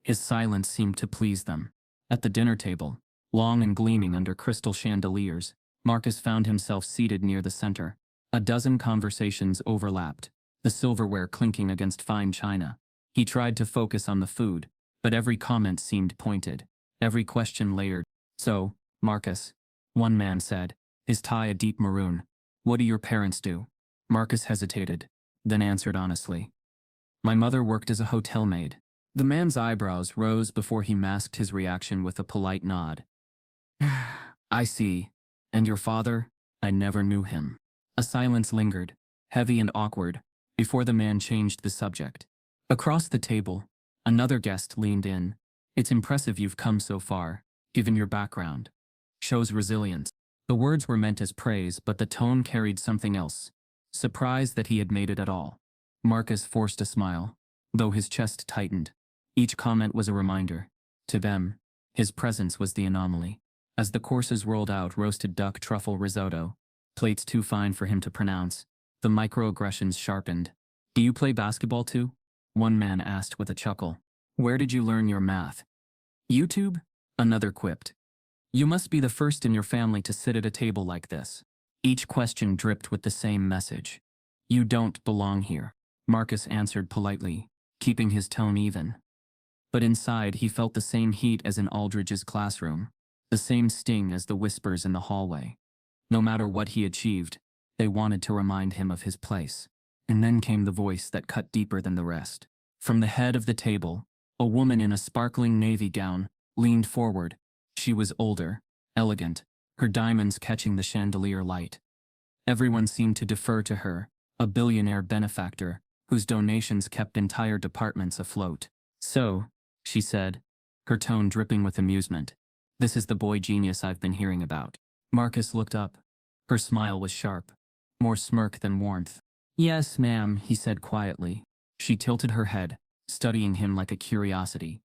His silence seemed to please them. At the dinner table, long and gleaming under crystal chandeliers, Marcus found himself seated near the center. A dozen conversations overlapped, the silverware clinking against fine china. He tried to focus on the food, but every comment seemed pointed, every question layered. "So, Marcus," one man said, his tie a deep maroon, "what do your parents do?" Marcus hesitated, then answered honestly. "My mother worked as a hotel maid." The man's eyebrows rose before he masked his reaction with a polite nod. "I see. And your father?" "I never knew him." A silence lingered, heavy and awkward, before the man changed the subject. Across the table, another guest leaned in. "It's impressive you've come so far, given your background. Shows resilience." The words were meant as praise, but the tone carried something else. Surprise that he had made it at all. Marcus forced a smile, though his chest tightened. Each comment was a reminder. To them, his presence was the anomaly. As the courses rolled out, roasted duck truffle risotto, plates too fine for him to pronounce, the microaggressions sharpened. "Do you play basketball too?" one man asked with a chuckle. "Where did you learn your math?" "YouTube?" another quipped. "You must be the first in your family to sit at a table like this." Each question dripped with the same message. "You don't belong here," Marcus answered politely, keeping his tone even. But inside he felt the same heat as in Aldridge's classroom, the same sting as the whispers in the hallway. No matter what he achieved, they wanted to remind him of his place. And then came the voice that cut deeper than the rest. From the head of the table, a woman in a sparkling navy gown leaned forward. She was older, elegant, her diamonds catching the chandelier light. Everyone seemed to defer to her, a billionaire benefactor, whose donations kept entire departments afloat. "So," she said, her tone dripping with amusement, "this is the boy genius I've been hearing about." Marcus looked up. Her smile was sharp, more smirk than warmth. "Yes, ma'am," he said quietly. She tilted her head, studying him like a curiosity.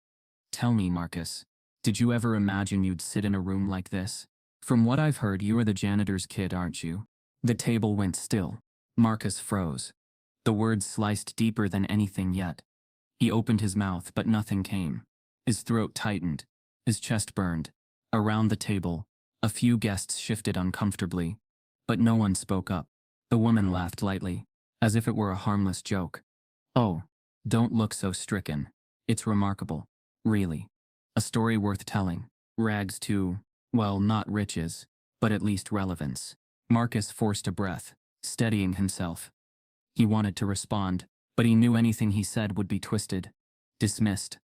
"Tell me, Marcus, did you ever imagine you'd sit in a room like this? From what I've heard, you are the janitor's kid, aren't you?" The table went still. Marcus froze. The words sliced deeper than anything yet. He opened his mouth, but nothing came. His throat tightened. His chest burned. Around the table, a few guests shifted uncomfortably, but no one spoke up. The woman laughed lightly, as if it were a harmless joke. "Oh, don't look so stricken. It's remarkable. Really." A story worth telling. Rags to, well, not riches, but at least relevance. Marcus forced a breath, steadying himself. He wanted to respond, but he knew anything he said would be twisted, dismissed.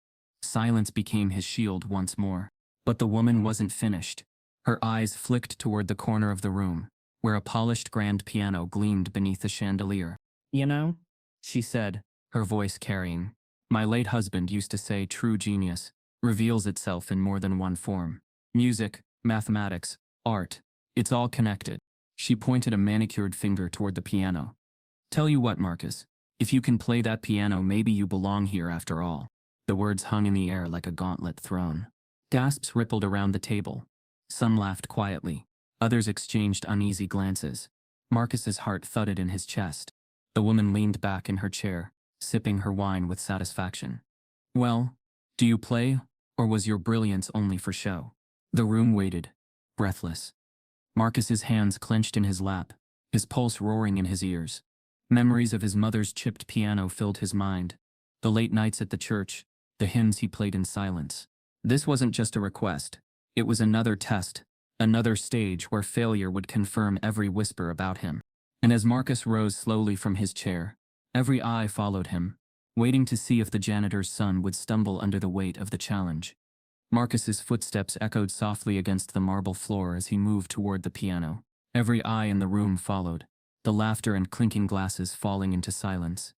Silence became his shield once more. But the woman wasn't finished. Her eyes flicked toward the corner of the room, where a polished grand piano gleamed beneath the chandelier. "You know," she said, her voice carrying. "My late husband used to say true genius reveals itself in more than one form. Music, mathematics, art, it's all connected." She pointed a manicured finger toward the piano. "Tell you what, Marcus, if you can play that piano, maybe you belong here after all." The words hung in the air like a gauntlet thrown. Gasps rippled around the table. Some laughed quietly. Others exchanged uneasy glances. Marcus's heart thudded in his chest. The woman leaned back in her chair, sipping her wine with satisfaction. "Well, do you play, or was your brilliance only for show?" The room waited, breathless. Marcus's hands clenched in his lap, his pulse roaring in his ears. Memories of his mother's chipped piano filled his mind. The late nights at the church, the hymns he played in silence. This wasn't just a request. It was another test, another stage where failure would confirm every whisper about him. And as Marcus rose slowly from his chair, every eye followed him, waiting to see if the janitor's son would stumble under the weight of the challenge. Marcus's footsteps echoed softly against the marble floor as he moved toward the piano. Every eye in the room followed, the laughter and clinking glasses falling into silence.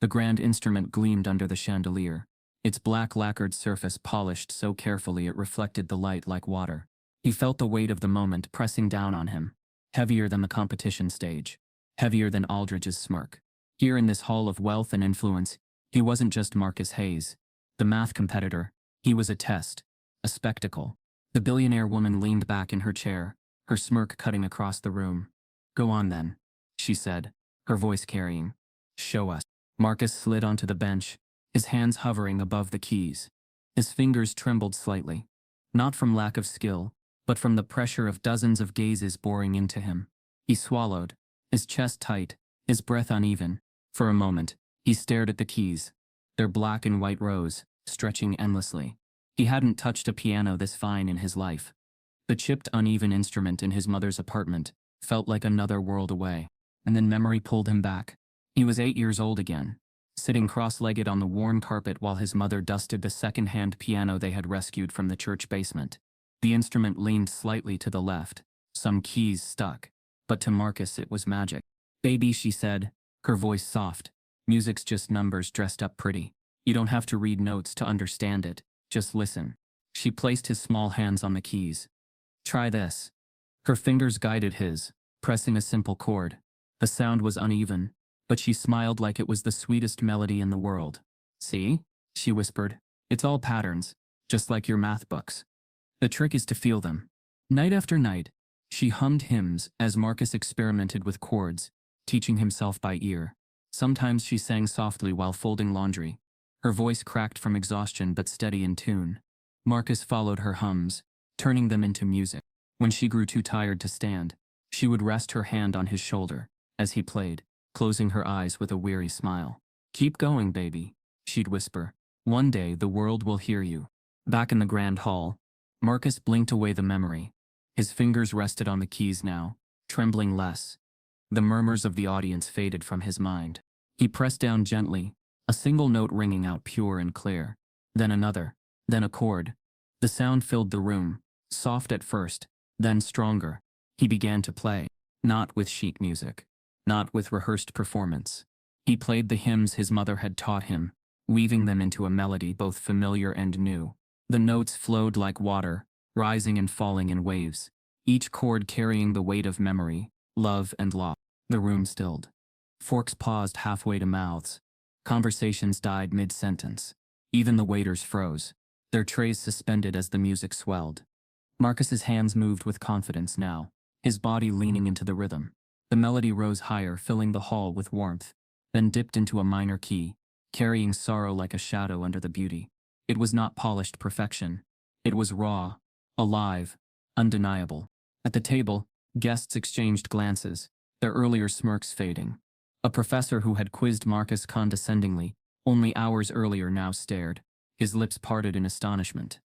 The grand instrument gleamed under the chandelier, its black lacquered surface polished so carefully it reflected the light like water. He felt the weight of the moment pressing down on him, heavier than the competition stage, heavier than Aldridge's smirk. Here in this hall of wealth and influence, he wasn't just Marcus Hayes, the math competitor. He was a test, a spectacle. The billionaire woman leaned back in her chair, her smirk cutting across the room. "Go on then," she said, her voice carrying. "Show us." Marcus slid onto the bench, his hands hovering above the keys. His fingers trembled slightly, not from lack of skill, but from the pressure of dozens of gazes boring into him. He swallowed, his chest tight, his breath uneven. For a moment, he stared at the keys, their black and white rows, stretching endlessly. He hadn't touched a piano this fine in his life. The chipped, uneven instrument in his mother's apartment felt like another world away. And then memory pulled him back. He was 8 years old again, sitting cross-legged on the worn carpet while his mother dusted the second-hand piano they had rescued from the church basement. The instrument leaned slightly to the left, some keys stuck, but to Marcus it was magic. "Baby," she said, her voice soft, "music's just numbers dressed up pretty. You don't have to read notes to understand it, just listen." She placed his small hands on the keys. "Try this." Her fingers guided his, pressing a simple chord. The sound was uneven, but she smiled like it was the sweetest melody in the world. "See?" she whispered. "It's all patterns, just like your math books. The trick is to feel them." Night after night, she hummed hymns as Marcus experimented with chords, teaching himself by ear. Sometimes she sang softly while folding laundry, her voice cracked from exhaustion but steady in tune. Marcus followed her hums, turning them into music. When she grew too tired to stand, she would rest her hand on his shoulder as he played, closing her eyes with a weary smile. "Keep going, baby," she'd whisper. "One day the world will hear you." Back in the grand hall, Marcus blinked away the memory. His fingers rested on the keys now, trembling less. The murmurs of the audience faded from his mind. He pressed down gently, a single note ringing out pure and clear. Then another, then a chord. The sound filled the room, soft at first, then stronger. He began to play, not with sheet music, not with rehearsed performance. He played the hymns his mother had taught him, weaving them into a melody both familiar and new. The notes flowed like water, rising and falling in waves, each chord carrying the weight of memory, love and loss. The room stilled. Forks paused halfway to mouths. Conversations died mid-sentence. Even the waiters froze, their trays suspended as the music swelled. Marcus's hands moved with confidence now, his body leaning into the rhythm. The melody rose higher, filling the hall with warmth, then dipped into a minor key, carrying sorrow like a shadow under the beauty. It was not polished perfection. It was raw, alive, undeniable. At the table, guests exchanged glances, their earlier smirks fading. A professor who had quizzed Marcus condescendingly only hours earlier now stared, his lips parted in astonishment.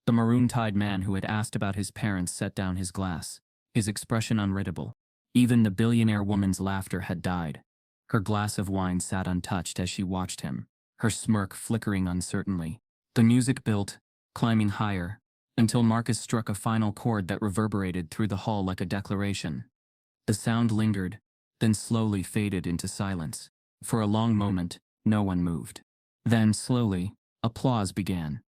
The maroon-tied man who had asked about his parents set down his glass, his expression unreadable. Even the billionaire woman's laughter had died. Her glass of wine sat untouched as she watched him, her smirk flickering uncertainly. The music built, climbing higher, until Marcus struck a final chord that reverberated through the hall like a declaration. The sound lingered, then slowly faded into silence. For a long moment, no one moved. Then, slowly, applause began.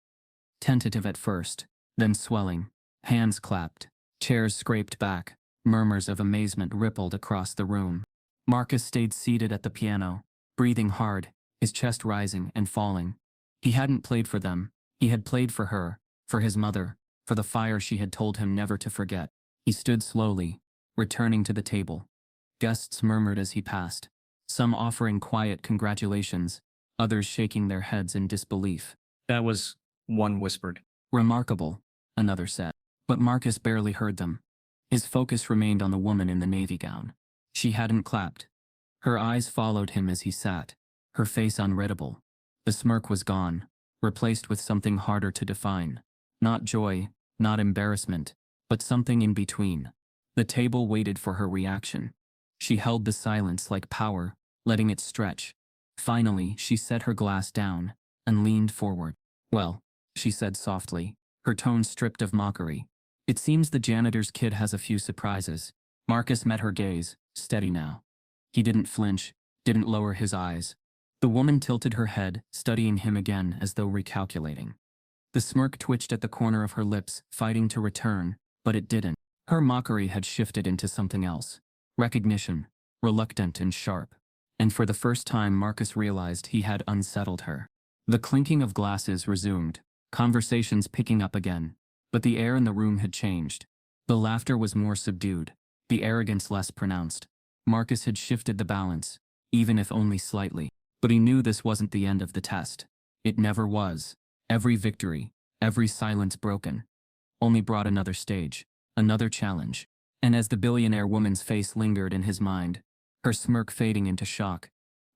Tentative at first, then swelling. Hands clapped, chairs scraped back, murmurs of amazement rippled across the room. Marcus stayed seated at the piano, breathing hard, his chest rising and falling. He hadn't played for them, he had played for her, for his mother, for the fire she had told him never to forget. He stood slowly, returning to the table. Guests murmured as he passed, some offering quiet congratulations, others shaking their heads in disbelief. That was, one whispered. Remarkable, another said. But Marcus barely heard them. His focus remained on the woman in the navy gown. She hadn't clapped. Her eyes followed him as he sat, her face unreadable. The smirk was gone, replaced with something harder to define. Not joy, not embarrassment, but something in between. The table waited for her reaction. She held the silence like power, letting it stretch. Finally, she set her glass down and leaned forward. "Well," she said softly, her tone stripped of mockery. "It seems the janitor's kid has a few surprises." Marcus met her gaze, steady now. He didn't flinch, didn't lower his eyes. The woman tilted her head, studying him again as though recalculating. The smirk twitched at the corner of her lips, fighting to return, but it didn't. Her mockery had shifted into something else. Recognition, reluctant and sharp. And for the first time Marcus realized he had unsettled her. The clinking of glasses resumed, conversations picking up again. But the air in the room had changed. The laughter was more subdued, the arrogance less pronounced. Marcus had shifted the balance, even if only slightly. But he knew this wasn't the end of the test. It never was. Every victory, every silence broken, only brought another stage, another challenge. And as the billionaire woman's face lingered in his mind, her smirk fading into shock,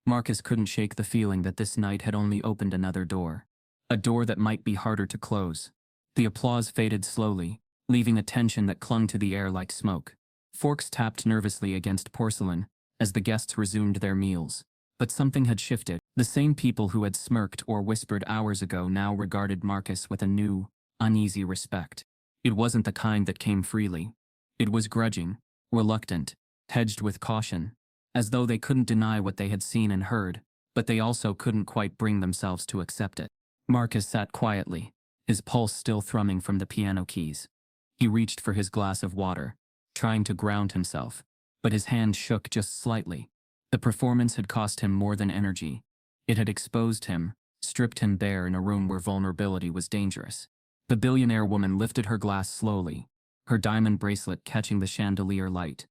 Marcus couldn't shake the feeling that this night had only opened another door. A door that might be harder to close. The applause faded slowly, leaving a tension that clung to the air like smoke. Forks tapped nervously against porcelain as the guests resumed their meals. But something had shifted. The same people who had smirked or whispered hours ago now regarded Marcus with a new, uneasy respect. It wasn't the kind that came freely. It was grudging, reluctant, hedged with caution, as though they couldn't deny what they had seen and heard, but they also couldn't quite bring themselves to accept it. Marcus sat quietly, his pulse still thrumming from the piano keys. He reached for his glass of water, trying to ground himself, but his hand shook just slightly. The performance had cost him more than energy. It had exposed him, stripped him bare in a room where vulnerability was dangerous. The billionaire woman lifted her glass slowly, her diamond bracelet catching the chandelier light.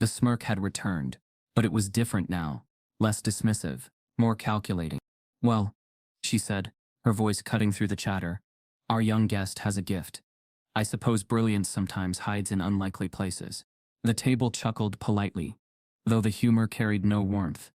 The smirk had returned, but it was different now, less dismissive, more calculating. "Well," she said, her voice cutting through the chatter, "our young guest has a gift. I suppose brilliance sometimes hides in unlikely places." The table chuckled politely, though the humor carried no warmth.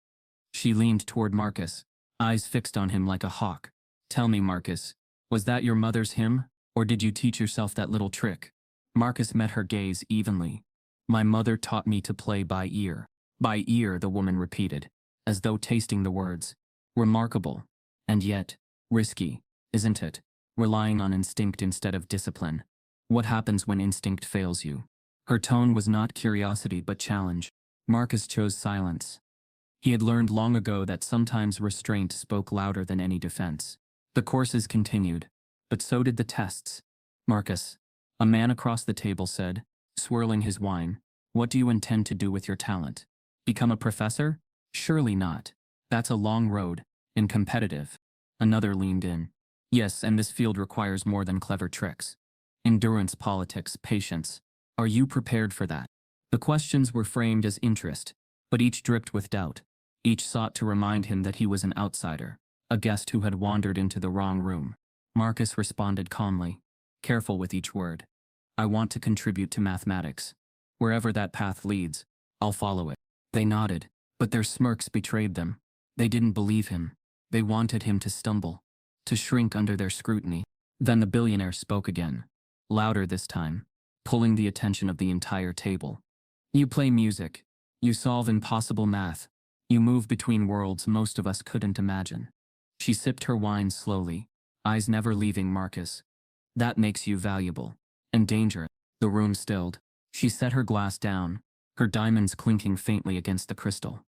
She leaned toward Marcus, eyes fixed on him like a hawk. "Tell me, Marcus, was that your mother's hymn, or did you teach yourself that little trick?" Marcus met her gaze evenly. "My mother taught me to play by ear." "By ear," the woman repeated, as though tasting the words. "Remarkable. And yet, risky, isn't it? Relying on instinct instead of discipline. What happens when instinct fails you?" Her tone was not curiosity but challenge. Marcus chose silence. He had learned long ago that sometimes restraint spoke louder than any defense. The courses continued, but so did the tests. "Marcus," a man across the table said, swirling his wine, "what do you intend to do with your talent? Become a professor? Surely not. That's a long road, and competitive." Another leaned in. "Yes, and this field requires more than clever tricks. Endurance, politics, patience. Are you prepared for that?" The questions were framed as interest, but each dripped with doubt. Each sought to remind him that he was an outsider, a guest who had wandered into the wrong room. Marcus responded calmly, careful with each word. "I want to contribute to mathematics. Wherever that path leads, I'll follow it." They nodded, but their smirks betrayed them. They didn't believe him. They wanted him to stumble, to shrink under their scrutiny. Then the billionaire spoke again, louder this time, pulling the attention of the entire table. You play music. You solve impossible math. You move between worlds most of us couldn't imagine. She sipped her wine slowly, eyes never leaving Marcus. That makes you valuable. And dangerous. The room stilled. She set her glass down, her diamonds clinking faintly against the crystal.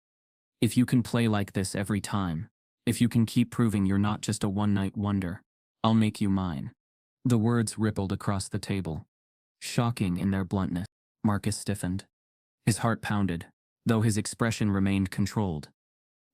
If you can play like this every time, if you can keep proving you're not just a one-night wonder, I'll make you mine. The words rippled across the table, shocking in their bluntness. Marcus stiffened. His heart pounded, though his expression remained controlled.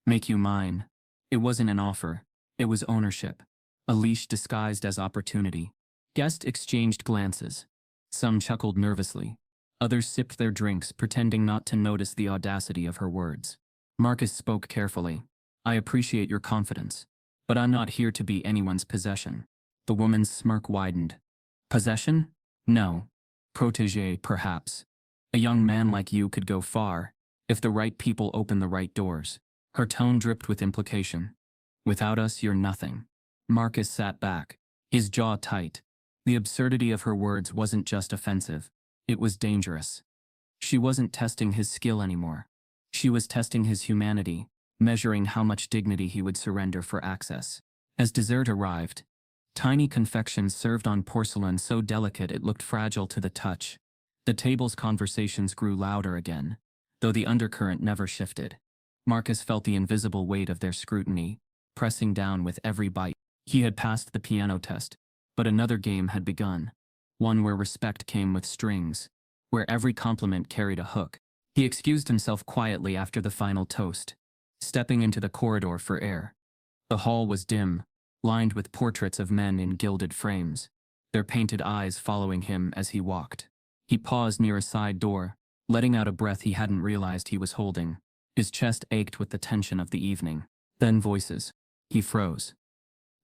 Make you mine. It wasn't an offer. It was ownership. A leash disguised as opportunity. Guests exchanged glances. Some chuckled nervously. Others sipped their drinks, pretending not to notice the audacity of her words. Marcus spoke carefully. I appreciate your confidence, but I'm not here to be anyone's possession. The woman's smirk widened. Possession? No. Protégé, perhaps. A young man like you could go far, if the right people open the right doors. Her tone dripped with implication. Without us, you're nothing. Marcus sat back, his jaw tight. The absurdity of her words wasn't just offensive. It was dangerous. She wasn't testing his skill anymore. She was testing his humanity, measuring how much dignity he would surrender for access. As dessert arrived, tiny confections served on porcelain so delicate it looked fragile to the touch. The table's conversations grew louder again, though the undercurrent never shifted. Marcus felt the invisible weight of their scrutiny, pressing down with every bite. He had passed the piano test, but another game had begun, one where respect came with strings, where every compliment carried a hook. He excused himself quietly after the final toast, stepping into the corridor for air. The hall was dim, lined with portraits of men in gilded frames, their painted eyes following him as he walked. He paused near a side door, letting out a breath he hadn't realized he was holding. His chest ached with the tension of the evening. Then voices. He froze.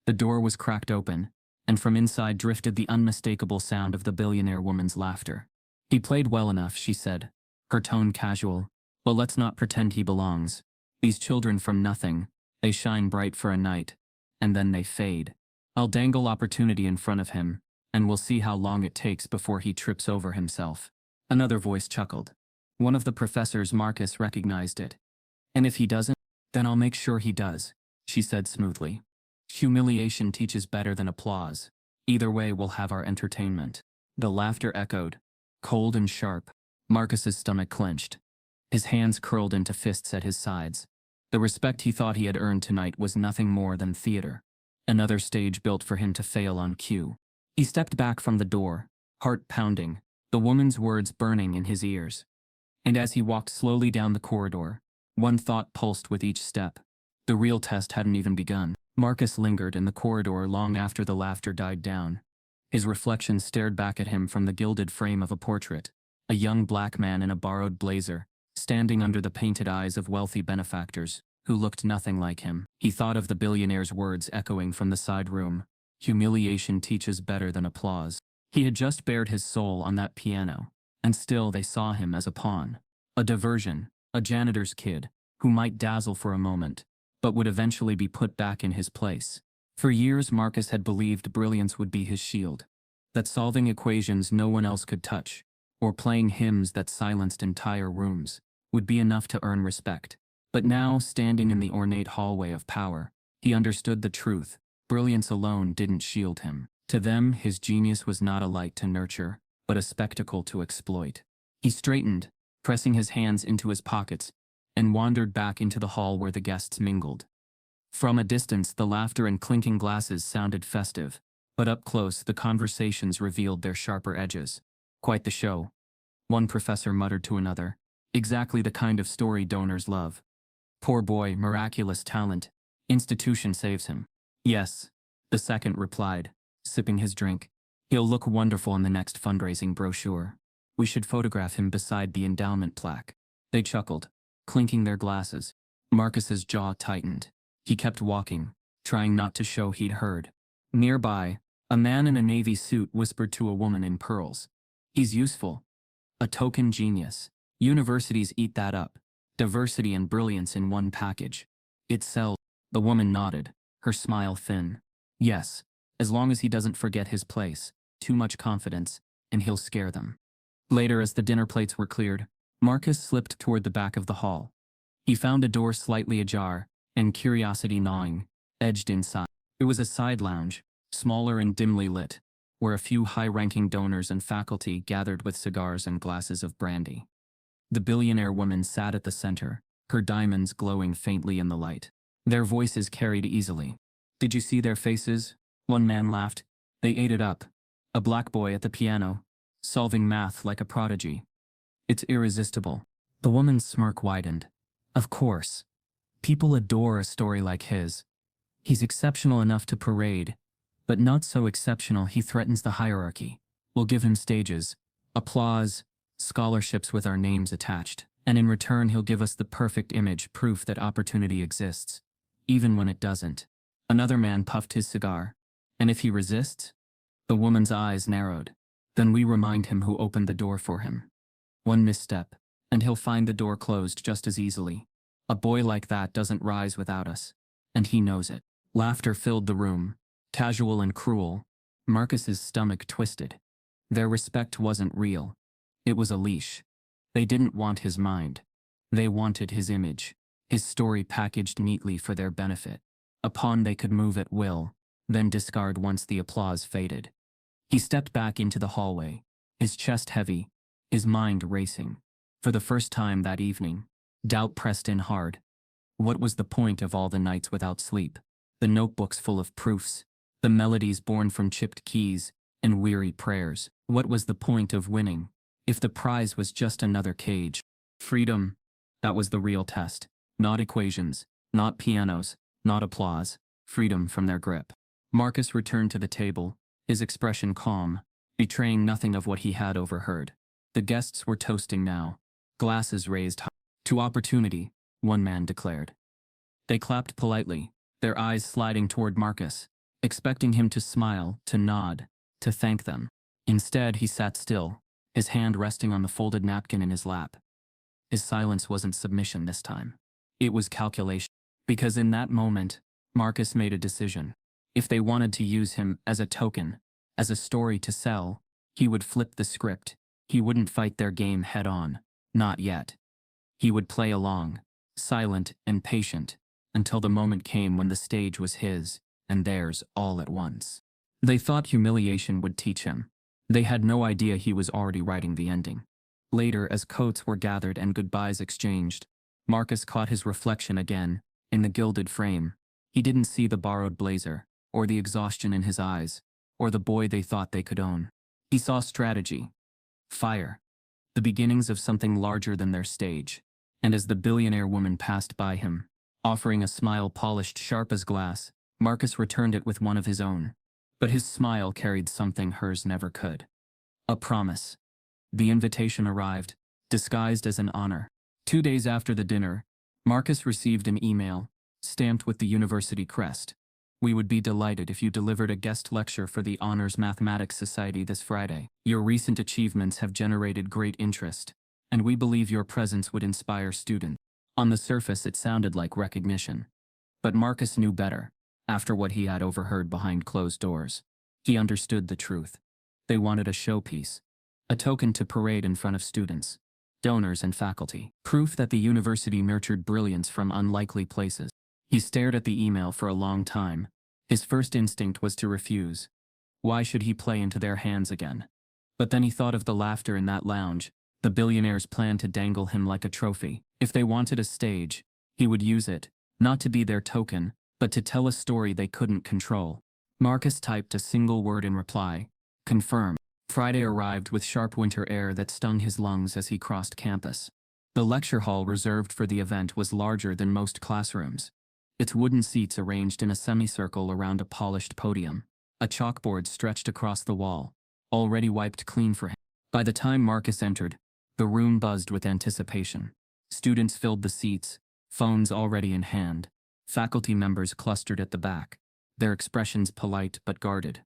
The door was cracked open, and from inside drifted the unmistakable sound of the billionaire woman's laughter. He played well enough, she said, her tone casual, but let's not pretend he belongs. These children from nothing, they shine bright for a night, and then they fade. I'll dangle opportunity in front of him, and we'll see how long it takes before he trips over himself. Another voice chuckled. One of the professors. Marcus recognized it. And if he doesn't, then I'll make sure he does, she said smoothly. Humiliation teaches better than applause. Either way, we'll have our entertainment. The laughter echoed, cold and sharp. Marcus's stomach clenched. His hands curled into fists at his sides. The respect he thought he had earned tonight was nothing more than theater. Another stage built for him to fail on cue. He stepped back from the door, heart pounding, the woman's words burning in his ears. And as he walked slowly down the corridor, one thought pulsed with each step. The real test hadn't even begun. Marcus lingered in the corridor long after the laughter died down. His reflection stared back at him from the gilded frame of a portrait, a young black man in a borrowed blazer, standing under the painted eyes of wealthy benefactors, who looked nothing like him. He thought of the billionaire's words echoing from the side room. Humiliation teaches better than applause. He had just bared his soul on that piano, and still they saw him as a pawn. A diversion, a janitor's kid, who might dazzle for a moment, but would eventually be put back in his place. For years Marcus had believed brilliance would be his shield, that solving equations no one else could touch, or playing hymns that silenced entire rooms, would be enough to earn respect. But now, standing in the ornate hallway of power, he understood the truth. Brilliance alone didn't shield him. To them, his genius was not a light to nurture, but a spectacle to exploit. He straightened, pressing his hands into his pockets, and wandered back into the hall where the guests mingled. From a distance, the laughter and clinking glasses sounded festive, but up close, the conversations revealed their sharper edges. Quite the show, one professor muttered to another. Exactly the kind of story donors love. Poor boy, miraculous talent. Institution saves him. Yes, the second replied, sipping his drink. He'll look wonderful in the next fundraising brochure. We should photograph him beside the endowment plaque. They chuckled, clinking their glasses. Marcus's jaw tightened. He kept walking, trying not to show he'd heard. Nearby, a man in a navy suit whispered to a woman in pearls. He's useful. A token genius. Universities eat that up. Diversity and brilliance in one package. It sells. The woman nodded, her smile thin. Yes, As long as he doesn't forget his place, too much confidence, and he'll scare them. Later, as the dinner plates were cleared, Marcus slipped toward the back of the hall. He found a door slightly ajar, and curiosity gnawing, edged inside. It was a side lounge, smaller and dimly lit, where a few high-ranking donors and faculty gathered with cigars and glasses of brandy. The billionaire woman sat at the center, her diamonds glowing faintly in the light. Their voices carried easily. "Did you see their faces?" One man laughed. "They ate it up. A black boy at the piano, solving math like a prodigy. It's irresistible." The woman's smirk widened. "Of course. People adore a story like his. He's exceptional enough to parade, but not so exceptional he threatens the hierarchy. We'll give him stages, applause, scholarships with our names attached, and in return he'll give us the perfect image, proof that opportunity exists, even when it doesn't." Another man puffed his cigar. "And if he resists?" The woman's eyes narrowed. "Then we remind him who opened the door for him. One misstep, and he'll find the door closed just as easily. A boy like that doesn't rise without us, and he knows it." Laughter filled the room, casual and cruel. Marcus's stomach twisted. Their respect wasn't real. It was a leash. They didn't want his mind. They wanted his image, his story packaged neatly for their benefit. A pawn they could move at will, then discard once the applause faded. He stepped back into the hallway, his chest heavy, his mind racing. For the first time that evening, doubt pressed in hard. What was the point of all the nights without sleep? The notebooks full of proofs, the melodies born from chipped keys and weary prayers. What was the point of winning if the prize was just another cage? Freedom, that was the real test. Not equations, not pianos, not applause. Freedom from their grip. Marcus returned to the table, his expression calm, betraying nothing of what he had overheard. The guests were toasting now, glasses raised high. "To opportunity," one man declared. They clapped politely, their eyes sliding toward Marcus, expecting him to smile, to nod, to thank them. Instead, he sat still, his hand resting on the folded napkin in his lap. His silence wasn't submission this time. It was calculation. Because in that moment, Marcus made a decision. If they wanted to use him as a token, as a story to sell, he would flip the script. He wouldn't fight their game head-on. Not yet. He would play along, silent and patient, until the moment came when the stage was his and theirs all at once. They thought humiliation would teach him. They had no idea he was already writing the ending. Later, as coats were gathered and goodbyes exchanged, Marcus caught his reflection again, in the gilded frame. He didn't see the borrowed blazer, or the exhaustion in his eyes, or the boy they thought they could own. He saw strategy, fire, the beginnings of something larger than their stage. And as the billionaire woman passed by him, offering a smile polished sharp as glass, Marcus returned it with one of his own. But his smile carried something hers never could. A promise. The invitation arrived, disguised as an honor. 2 days after the dinner, Marcus received an email, stamped with the university crest. "We would be delighted if you delivered a guest lecture for the Honors Mathematics Society this Friday. Your recent achievements have generated great interest, and we believe your presence would inspire students." On the surface, it sounded like recognition. But Marcus knew better, after what he had overheard behind closed doors. He understood the truth. They wanted a showpiece, a token to parade in front of students, donors and faculty. Proof that the university nurtured brilliance from unlikely places. He stared at the email for a long time. His first instinct was to refuse. Why should he play into their hands again? But then he thought of the laughter in that lounge, the billionaire's plan to dangle him like a trophy. If they wanted a stage, he would use it, not to be their token, but to tell a story they couldn't control. Marcus typed a single word in reply: confirm. Friday arrived with sharp winter air that stung his lungs as he crossed campus. The lecture hall reserved for the event was larger than most classrooms. Its wooden seats arranged in a semicircle around a polished podium. A chalkboard stretched across the wall, already wiped clean for him. By the time Marcus entered, the room buzzed with anticipation. Students filled the seats, phones already in hand. Faculty members clustered at the back, their expressions polite but guarded.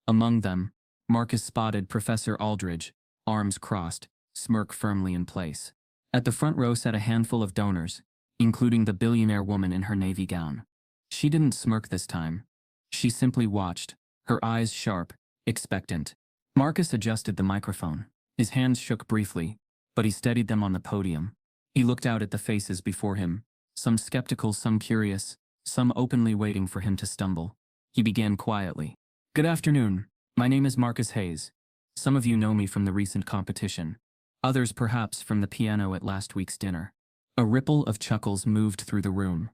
Among them, Marcus spotted Professor Aldridge, arms crossed, smirk firmly in place. At the front row sat a handful of donors, including the billionaire woman in her navy gown. She didn't smirk this time. She simply watched, her eyes sharp, expectant. Marcus adjusted the microphone. His hands shook briefly, but he steadied them on the podium. He looked out at the faces before him, some skeptical, some curious, some openly waiting for him to stumble. He began quietly. Good afternoon. My name is Marcus Hayes. Some of you know me from the recent competition. Others perhaps from the piano at last week's dinner. A ripple of chuckles moved through the room.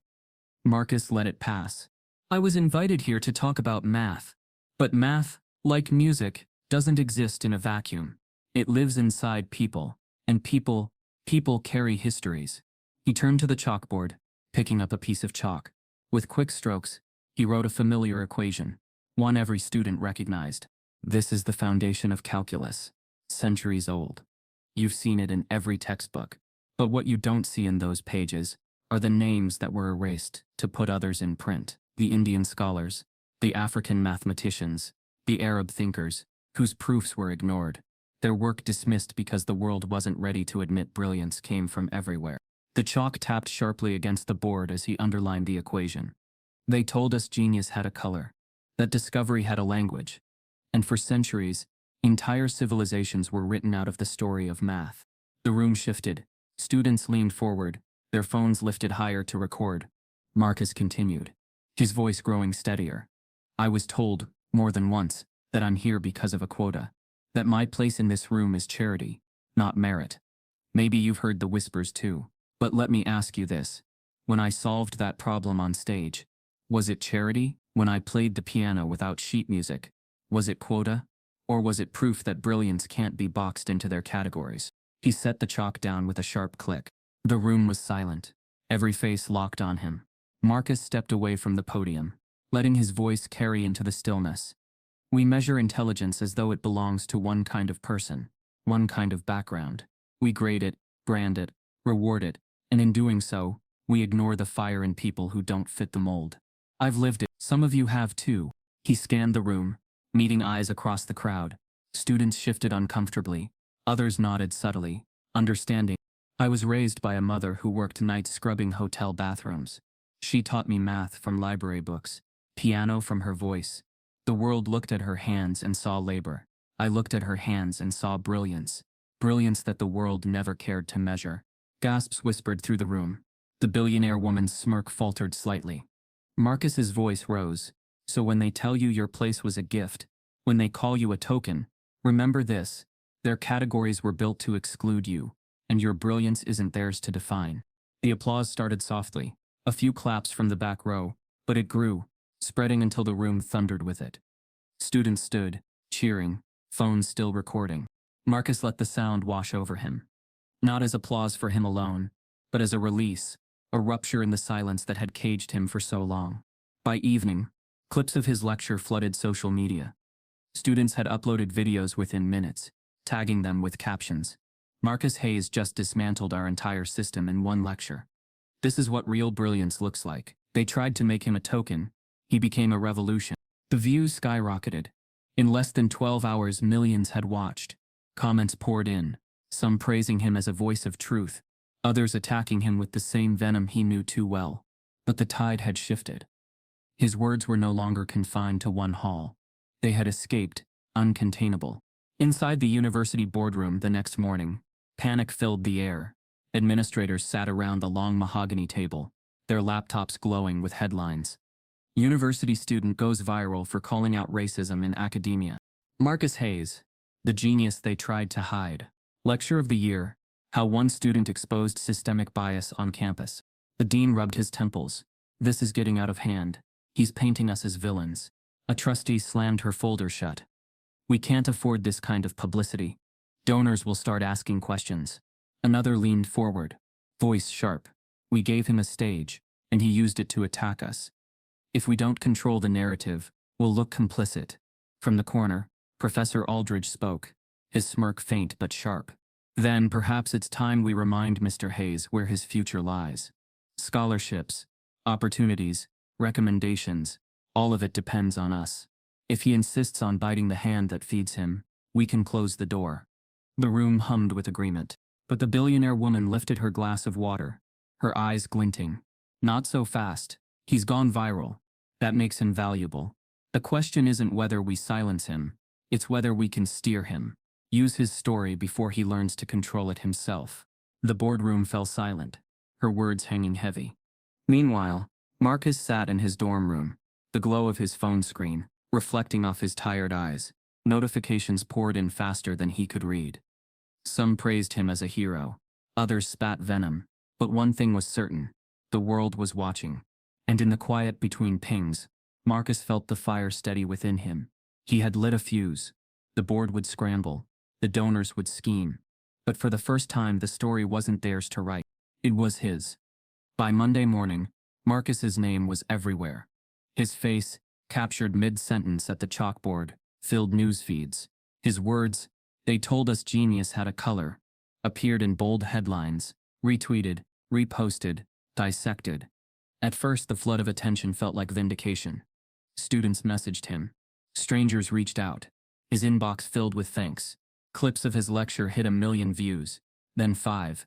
Marcus let it pass. I was invited here to talk about math. But math, like music, doesn't exist in a vacuum. It lives inside people. And people carry histories. He turned to the chalkboard, picking up a piece of chalk. With quick strokes, he wrote a familiar equation, one every student recognized. This is the foundation of calculus, centuries old. You've seen it in every textbook. But what you don't see in those pages are the names that were erased to put others in print. The Indian scholars, the African mathematicians, the Arab thinkers, whose proofs were ignored. Their work dismissed because the world wasn't ready to admit brilliance came from everywhere. The chalk tapped sharply against the board as he underlined the equation. They told us genius had a color, that discovery had a language. And for centuries, entire civilizations were written out of the story of math. The room shifted. Students leaned forward, their phones lifted higher to record. Marcus continued, his voice growing steadier. I was told, more than once, that I'm here because of a quota. That my place in this room is charity, not merit. Maybe you've heard the whispers too. But let me ask you this. When I solved that problem on stage, was it charity? When I played the piano without sheet music, was it quota? Or was it proof that brilliance can't be boxed into their categories? He set the chalk down with a sharp click. The room was silent. Every face locked on him. Marcus stepped away from the podium, letting his voice carry into the stillness. We measure intelligence as though it belongs to one kind of person, one kind of background. We grade it, brand it, reward it, and in doing so, we ignore the fire in people who don't fit the mold. I've lived it. Some of you have too. He scanned the room, meeting eyes across the crowd. Students shifted uncomfortably. Others nodded subtly, understanding. I was raised by a mother who worked nights scrubbing hotel bathrooms. She taught me math from library books, piano from her voice. The world looked at her hands and saw labor. I looked at her hands and saw brilliance. Brilliance that the world never cared to measure. Gasps whispered through the room. The billionaire woman's smirk faltered slightly. Marcus's voice rose. So when they tell you your place was a gift, when they call you a token, remember this. Their categories were built to exclude you, and your brilliance isn't theirs to define. The applause started softly. A few claps from the back row, but it grew, spreading until the room thundered with it. Students stood, cheering, phones still recording. Marcus let the sound wash over him. Not as applause for him alone, but as a release, a rupture in the silence that had caged him for so long. By evening, clips of his lecture flooded social media. Students had uploaded videos within minutes, tagging them with captions. Marcus Hayes just dismantled our entire system in one lecture. This is what real brilliance looks like. They tried to make him a token. He became a revolution. The views skyrocketed. In less than 12 hours, millions had watched. Comments poured in, some praising him as a voice of truth, others attacking him with the same venom he knew too well. But the tide had shifted. His words were no longer confined to one hall. They had escaped, uncontainable. Inside the university boardroom the next morning, panic filled the air. Administrators sat around the long mahogany table, their laptops glowing with headlines. University student goes viral for calling out racism in academia. Marcus Hayes, the genius they tried to hide. Lecture of the year, how one student exposed systemic bias on campus. The dean rubbed his temples. This is getting out of hand. He's painting us as villains. A trustee slammed her folder shut. We can't afford this kind of publicity. Donors will start asking questions. Another leaned forward, voice sharp. We gave him a stage, and he used it to attack us. If we don't control the narrative, we'll look complicit. From the corner, Professor Aldridge spoke, his smirk faint but sharp. Then perhaps it's time we remind Mr. Hayes where his future lies. Scholarships, opportunities, recommendations, all of it depends on us. If he insists on biting the hand that feeds him, we can close the door. The room hummed with agreement, but the billionaire woman lifted her glass of water, her eyes glinting. Not so fast. He's gone viral. That makes him valuable. The question isn't whether we silence him, it's whether we can steer him. Use his story before he learns to control it himself. The boardroom fell silent, her words hanging heavy. Meanwhile, Marcus sat in his dorm room, the glow of his phone screen, reflecting off his tired eyes. Notifications poured in faster than he could read. Some praised him as a hero, others spat venom, but one thing was certain: the world was watching. And in the quiet between pings, Marcus felt the fire steady within him. He had lit a fuse. The board would scramble, the donors would scheme. But for the first time, the story wasn't theirs to write. It was his. By Monday morning, Marcus's name was everywhere. His face, captured mid-sentence at the chalkboard, filled news feeds. His words, "They told us genius had a color," appeared in bold headlines, retweeted, reposted, dissected. At first, the flood of attention felt like vindication. Students messaged him. Strangers reached out. His inbox filled with thanks. Clips of his lecture hit 1 million views. Then 5.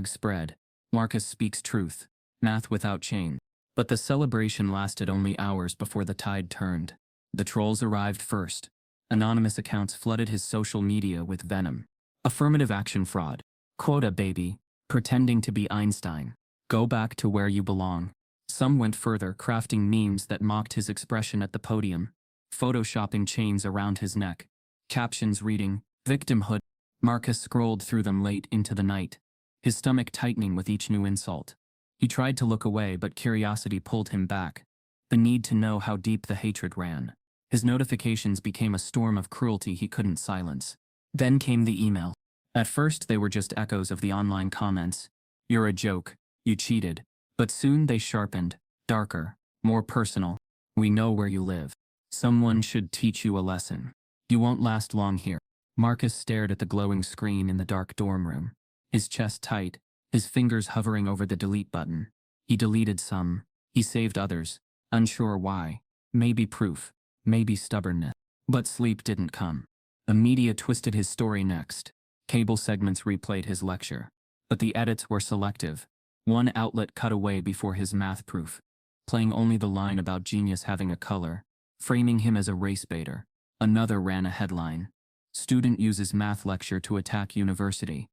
#spread. Marcus speaks truth. Math without change. But the celebration lasted only hours before the tide turned. The trolls arrived first. Anonymous accounts flooded his social media with venom. Affirmative action fraud. Quota baby. Pretending to be Einstein. Go back to where you belong. Some went further, crafting memes that mocked his expression at the podium. Photoshopping chains around his neck. Captions reading, "Victimhood." Marcus scrolled through them late into the night, his stomach tightening with each new insult. He tried to look away, but curiosity pulled him back. The need to know how deep the hatred ran. His notifications became a storm of cruelty he couldn't silence. Then came the email. At first, they were just echoes of the online comments. "You're a joke. You cheated." But soon they sharpened, darker, more personal. "We know where you live. Someone should teach you a lesson. You won't last long here." Marcus stared at the glowing screen in the dark dorm room, his chest tight, his fingers hovering over the delete button. He deleted some, he saved others, unsure why. Maybe proof, maybe stubbornness. But sleep didn't come. The media twisted his story next. Cable segments replayed his lecture. But the edits were selective. One outlet cut away before his math proof, playing only the line about genius having a color, framing him as a race baiter. Another ran a headline: "Student uses math lecture to attack university."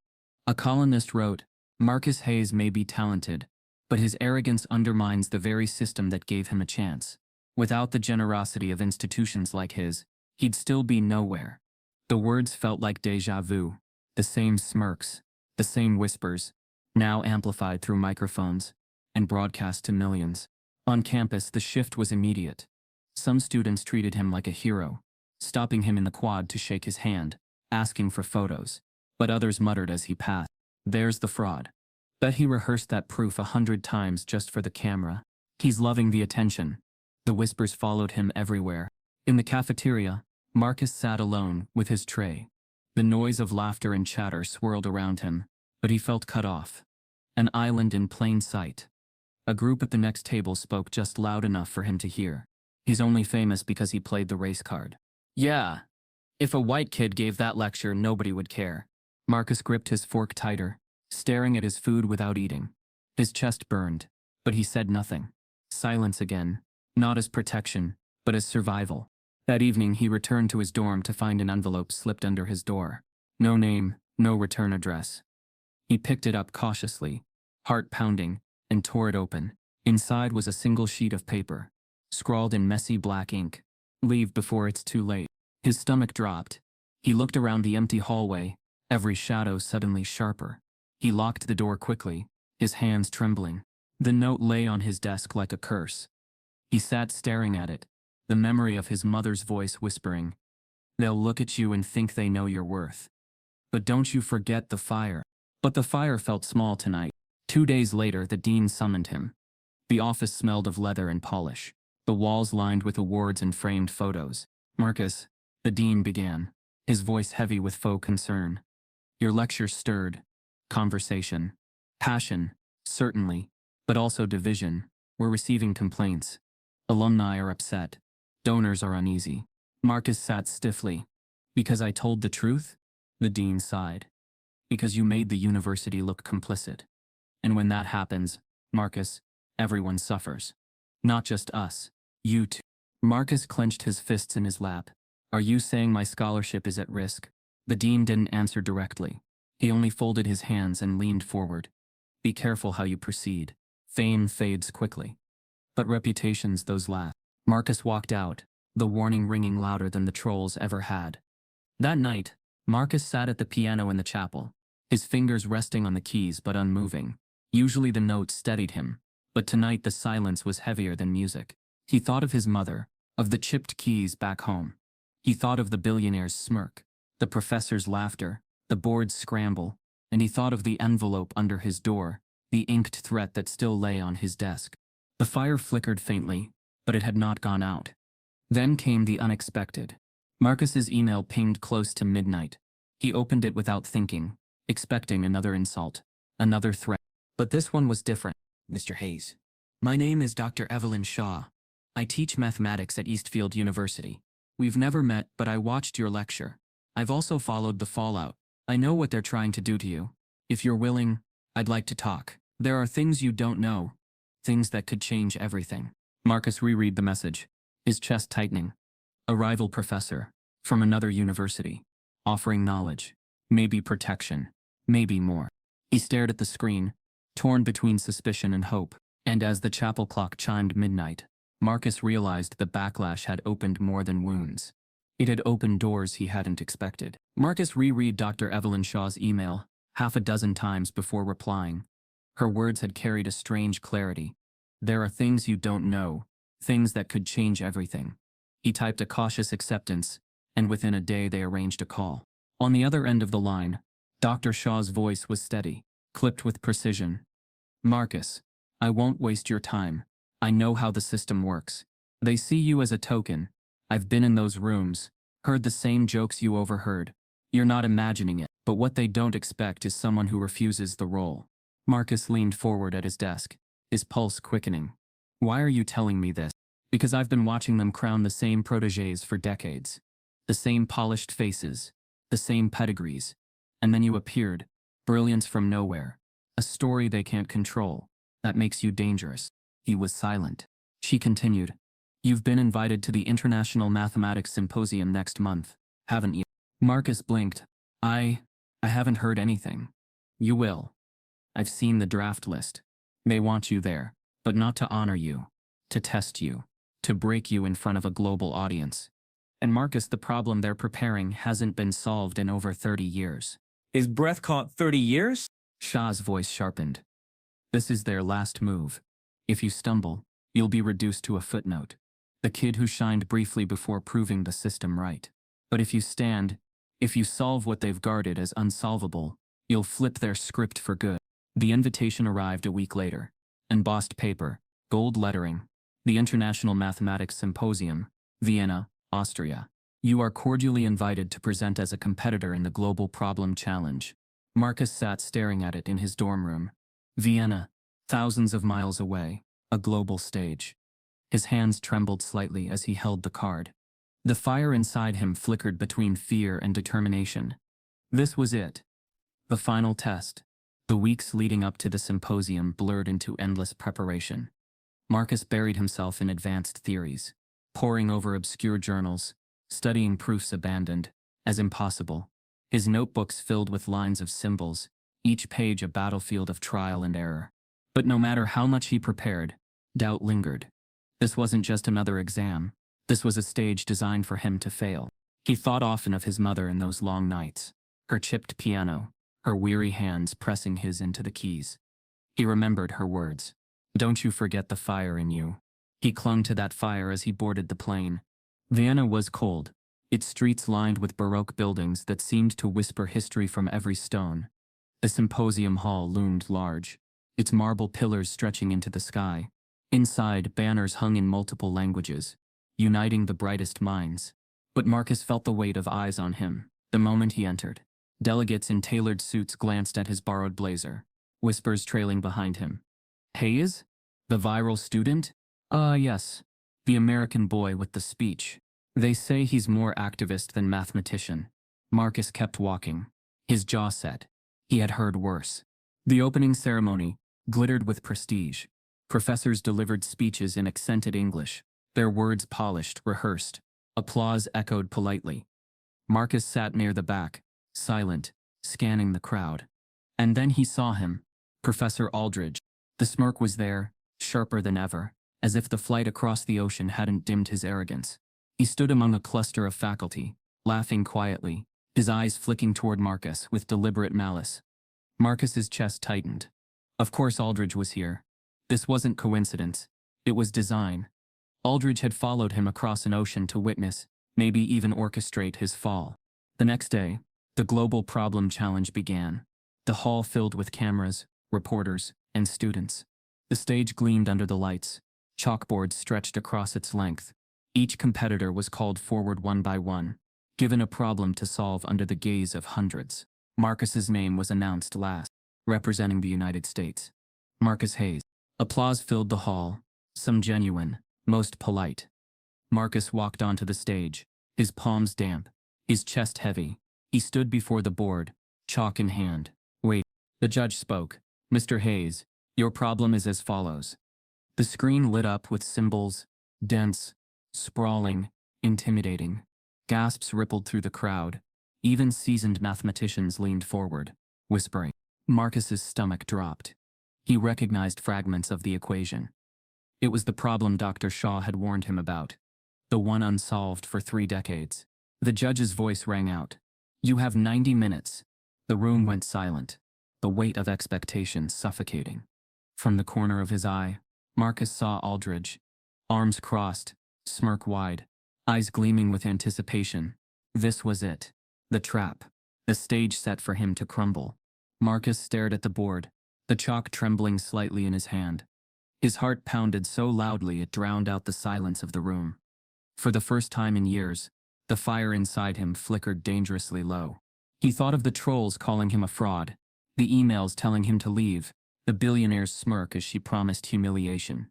A columnist wrote, "Marcus Hayes may be talented, but his arrogance undermines the very system that gave him a chance. Without the generosity of institutions like his, he'd still be nowhere." The words felt like déjà vu. The same smirks, the same whispers, now amplified through microphones and broadcast to millions. On campus, the shift was immediate. Some students treated him like a hero, stopping him in the quad to shake his hand, asking for photos. But others muttered as he passed, "There's the fraud. Bet he rehearsed that proof 100 times just for the camera. He's loving the attention." The whispers followed him everywhere. In the cafeteria, Marcus sat alone with his tray. The noise of laughter and chatter swirled around him, but he felt cut off. An island in plain sight. A group at the next table spoke just loud enough for him to hear. "He's only famous because he played the race card." Yeah. If a white kid gave that lecture, nobody would care. Marcus gripped his fork tighter, staring at his food without eating. His chest burned, but he said nothing. Silence again, not as protection, but as survival. That evening, he returned to his dorm to find an envelope slipped under his door. No name, no return address. He picked it up cautiously, heart pounding, and tore it open. Inside was a single sheet of paper, scrawled in messy black ink. "Leave before it's too late." His stomach dropped. He looked around the empty hallway, every shadow suddenly sharper. He locked the door quickly, his hands trembling. The note lay on his desk like a curse. He sat staring at it, the memory of his mother's voice whispering, "They'll look at you and think they know your worth. But don't you forget the fire." But the fire felt small tonight. 2 days later, the dean summoned him. The office smelled of leather and polish, the walls lined with awards and framed photos. "Marcus," the dean began, his voice heavy with faux concern. "Your lecture stirred conversation, passion, certainly, but also division. We're receiving complaints. Alumni are upset. Donors are uneasy." Marcus sat stiffly. "Because I told the truth?" The dean sighed. "Because you made the university look complicit. And when that happens, Marcus, everyone suffers. Not just us. You too." Marcus clenched his fists in his lap. Are you saying my scholarship is at risk? The dean didn't answer directly. He only folded his hands and leaned forward. Be careful how you proceed. Fame fades quickly. But reputations, those last. Marcus walked out, the warning ringing louder than the trolls ever had. That night, Marcus sat at the piano in the chapel, his fingers resting on the keys but unmoving. Usually the notes steadied him, but tonight the silence was heavier than music. He thought of his mother, of the chipped keys back home. He thought of the billionaire's smirk, the professor's laughter, the board's scramble, and he thought of the envelope under his door, the inked threat that still lay on his desk. The fire flickered faintly, but it had not gone out. Then came the unexpected. Marcus's email pinged close to midnight. He opened it without thinking, expecting another insult, another threat. But this one was different. Mr. Hayes. My name is Dr. Evelyn Shaw. I teach mathematics at Eastfield University. We've never met, but I watched your lecture. I've also followed the fallout. I know what they're trying to do to you. If you're willing, I'd like to talk. There are things you don't know. Things that could change everything. Marcus reread the message, his chest tightening. A rival professor, from another university, offering knowledge, maybe protection, maybe more. He stared at the screen, torn between suspicion and hope, and as the chapel clock chimed midnight, Marcus realized the backlash had opened more than wounds. It had opened doors he hadn't expected. Marcus reread Dr. Evelyn Shaw's email half a dozen times before replying. Her words had carried a strange clarity. There are things you don't know, things that could change everything. He typed a cautious acceptance, and within a day they arranged a call. On the other end of the line, Dr. Shaw's voice was steady, clipped with precision. Marcus, I won't waste your time. I know how the system works. They see you as a token. I've been in those rooms, heard the same jokes you overheard. You're not imagining it, but what they don't expect is someone who refuses the role. Marcus leaned forward at his desk, his pulse quickening. Why are you telling me this? Because I've been watching them crown the same protégés for decades. The same polished faces, the same pedigrees. And then you appeared, brilliance from nowhere. A story they can't control. That makes you dangerous. He was silent. She continued. You've been invited to the International Mathematics Symposium next month, haven't you? Marcus blinked. I haven't heard anything. You will. I've seen the draft list. They want you there, but not to honor you, to test you, to break you in front of a global audience. And Marcus, the problem they're preparing hasn't been solved in over 30 years. His breath caught 30 years? Shah's voice sharpened. This is their last move. If you stumble, you'll be reduced to a footnote. The kid who shined briefly before proving the system right. But if you stand, if you solve what they've guarded as unsolvable, you'll flip their script for good. The invitation arrived a week later. Embossed paper, gold lettering. The International Mathematics Symposium, Vienna, Austria. You are cordially invited to present as a competitor in the Global Problem Challenge. Marcus sat staring at it in his dorm room. Vienna, thousands of miles away, a global stage. His hands trembled slightly as he held the card. The fire inside him flickered between fear and determination. This was it. The final test. The weeks leading up to the symposium blurred into endless preparation. Marcus buried himself in advanced theories, poring over obscure journals, studying proofs abandoned as impossible. His notebooks filled with lines of symbols, each page a battlefield of trial and error. But no matter how much he prepared, doubt lingered. This wasn't just another exam. This was a stage designed for him to fail. He thought often of his mother in those long nights, her chipped piano, her weary hands pressing his into the keys. He remembered her words. Don't you forget the fire in you. He clung to that fire as he boarded the plane. Vienna was cold, its streets lined with Baroque buildings that seemed to whisper history from every stone. The symposium hall loomed large, its marble pillars stretching into the sky. Inside, banners hung in multiple languages, uniting the brightest minds. But Marcus felt the weight of eyes on him the moment he entered. Delegates in tailored suits glanced at his borrowed blazer, whispers trailing behind him. Hayes? The viral student? Yes. The American boy with the speech. They say he's more activist than mathematician. Marcus kept walking, his jaw set. He had heard worse. The opening ceremony glittered with prestige. Professors delivered speeches in accented English, Their words polished, rehearsed. Applause echoed politely. Marcus sat near the back, silent, scanning the crowd. And then he saw him, Professor Aldridge. The smirk was there, sharper than ever, as if the flight across the ocean hadn't dimmed his arrogance. He stood among a cluster of faculty, laughing quietly, his eyes flicking toward Marcus with deliberate malice. Marcus's chest tightened. Of course Aldridge was here. This wasn't coincidence. It was design. Aldridge had followed him across an ocean to witness, maybe even orchestrate his fall. The next day, the Global Problem Challenge began. The hall filled with cameras, reporters, and students. The stage gleamed under the lights. Chalkboards stretched across its length. Each competitor was called forward one by one, given a problem to solve under the gaze of hundreds. Marcus's name was announced last, representing the United States. Marcus Hayes. Applause filled the hall, some genuine, most polite. Marcus walked onto the stage, his palms damp, his chest heavy. He stood before the board, chalk in hand. Wait. The judge spoke. Mr. Hayes, your problem is as follows. The screen lit up with symbols, dense, sprawling, intimidating. Gasps rippled through the crowd. Even seasoned mathematicians leaned forward, whispering. Marcus's stomach dropped. He recognized fragments of the equation. It was the problem Dr. Shaw had warned him about, the one unsolved for 3 decades. The judge's voice rang out. You have 90 minutes. The room went silent, the weight of expectation suffocating. From the corner of his eye, Marcus saw Aldridge, arms crossed, smirk wide, eyes gleaming with anticipation. This was it. The trap. The stage set for him to crumble. Marcus stared at the board, the chalk trembling slightly in his hand. His heart pounded so loudly it drowned out the silence of the room. For the first time in years, the fire inside him flickered dangerously low. He thought of the trolls calling him a fraud, the emails telling him to leave, the billionaire's smirk as she promised humiliation.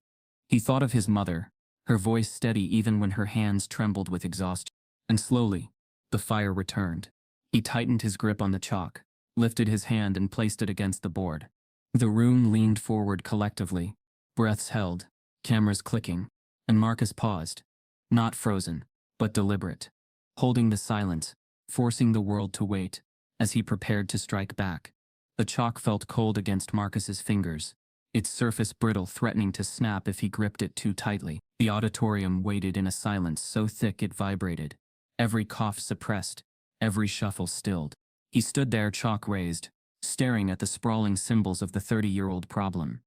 He thought of his mother, her voice steady even when her hands trembled with exhaustion. And slowly, the fire returned. He tightened his grip on the chalk, lifted his hand and placed it against the board. The room leaned forward collectively, breaths held, cameras clicking, and Marcus paused. Not frozen, but deliberate. Holding the silence, forcing the world to wait, as he prepared to strike back. The chalk felt cold against Marcus's fingers, its surface brittle, threatening to snap if he gripped it too tightly. The auditorium waited in a silence so thick it vibrated, every cough suppressed, every shuffle stilled. He stood there, chalk raised, staring at the sprawling symbols of the 30-year-old problem.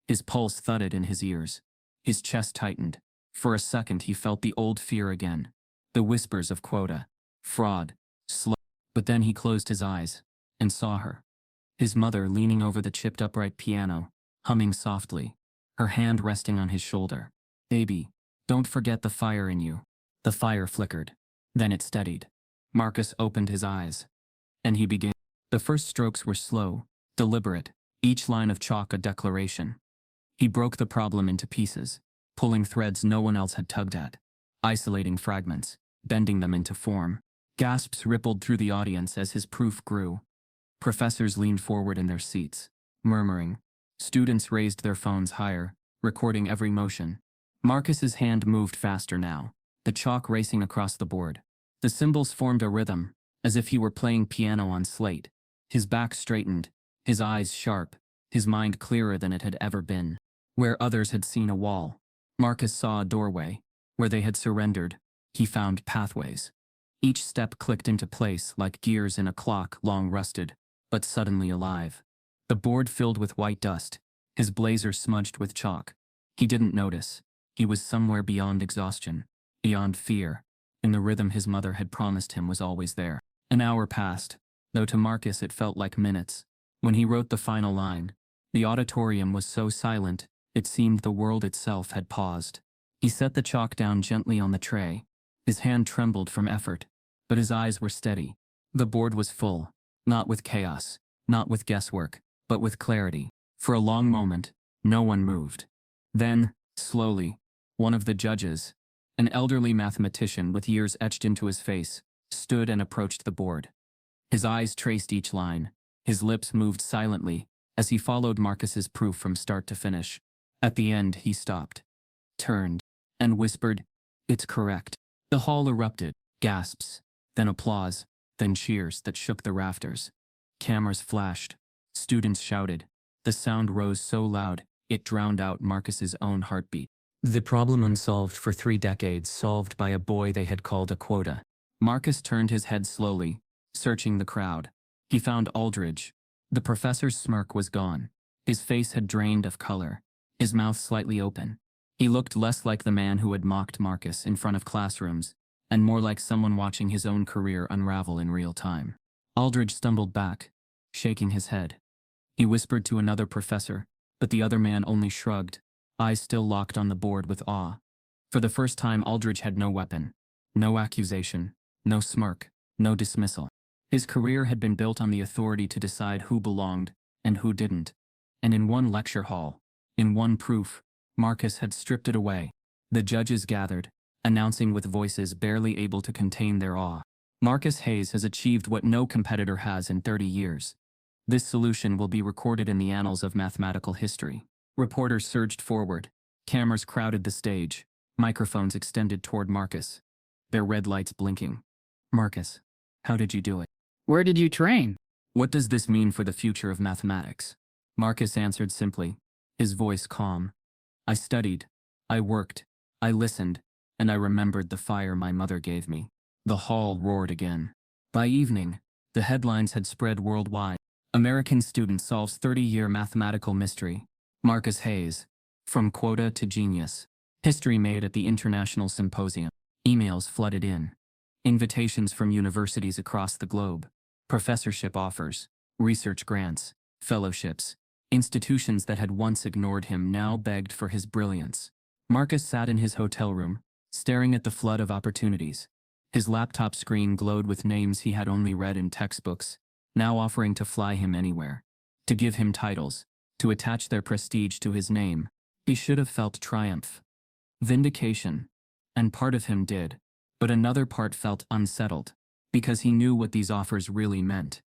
His pulse thudded in his ears. His chest tightened. For a second he felt the old fear again. The whispers of quota, fraud, slow. But then he closed his eyes and saw her. His mother leaning over the chipped upright piano, humming softly, her hand resting on his shoulder. Baby, don't forget the fire in you. The fire flickered. Then it steadied. Marcus opened his eyes. And he began. The first strokes were slow, deliberate, each line of chalk a declaration. He broke the problem into pieces, pulling threads no one else had tugged at, isolating fragments, bending them into form. Gasps rippled through the audience as his proof grew. Professors leaned forward in their seats, murmuring. Students raised their phones higher, recording every motion. Marcus's hand moved faster now, the chalk racing across the board. The symbols formed a rhythm, as if he were playing piano on slate. His back straightened, his eyes sharp, his mind clearer than it had ever been. Where others had seen a wall, Marcus saw a doorway. Where they had surrendered, he found pathways. Each step clicked into place like gears in a clock long rusted, but suddenly alive. The board filled with white dust, his blazer smudged with chalk. He didn't notice. He was somewhere beyond exhaustion, beyond fear, in the rhythm his mother had promised him was always there. An hour passed, though to Marcus it felt like minutes. When he wrote the final line, the auditorium was so silent, it seemed the world itself had paused. He set the chalk down gently on the tray. His hand trembled from effort, but his eyes were steady. The board was full, not with chaos, not with guesswork, but with clarity. For a long moment, no one moved. Then, slowly, one of the judges, an elderly mathematician with years etched into his face, stood and approached the board. His eyes traced each line. His lips moved silently as he followed Marcus's proof from start to finish. At the end, he stopped, turned, and whispered, "It's correct." The hall erupted, gasps, then applause, then cheers that shook the rafters. Cameras flashed. Students shouted. The sound rose so loud, it drowned out Marcus's own heartbeat. The problem unsolved for 3 decades solved by a boy they had called a quota. Marcus turned his head slowly, searching the crowd. He found Aldridge. The professor's smirk was gone. His face had drained of color, his mouth slightly open. He looked less like the man who had mocked Marcus in front of classrooms, and more like someone watching his own career unravel in real time. Aldridge stumbled back, shaking his head. He whispered to another professor, but the other man only shrugged, eyes still locked on the board with awe. For the first time, Aldridge had no weapon, no accusation, no smirk, no dismissal. His career had been built on the authority to decide who belonged and who didn't. And in one lecture hall, in one proof, Marcus had stripped it away. The judges gathered, announcing with voices barely able to contain their awe. Marcus Hayes has achieved what no competitor has in 30 years. This solution will be recorded in the annals of mathematical history. Reporters surged forward. Cameras crowded the stage. Microphones extended toward Marcus, their red lights blinking. "Marcus, how did you do it? Where did you train? What does this mean for the future of mathematics?" Marcus answered simply, his voice calm. "I studied, I worked, I listened, and I remembered the fire my mother gave me." The hall roared again. By evening, the headlines had spread worldwide. American student solves 30-year mathematical mystery. Marcus Hayes, from quota to genius. History made at the International Symposium. Emails flooded in. Invitations from universities across the globe. Professorship offers, research grants, fellowships. Institutions that had once ignored him now begged for his brilliance. Marcus sat in his hotel room, staring at the flood of opportunities. His laptop screen glowed with names he had only read in textbooks, now offering to fly him anywhere, to give him titles, to attach their prestige to his name. He should have felt triumph, vindication, and part of him did, but another part felt unsettled, because he knew what these offers really meant.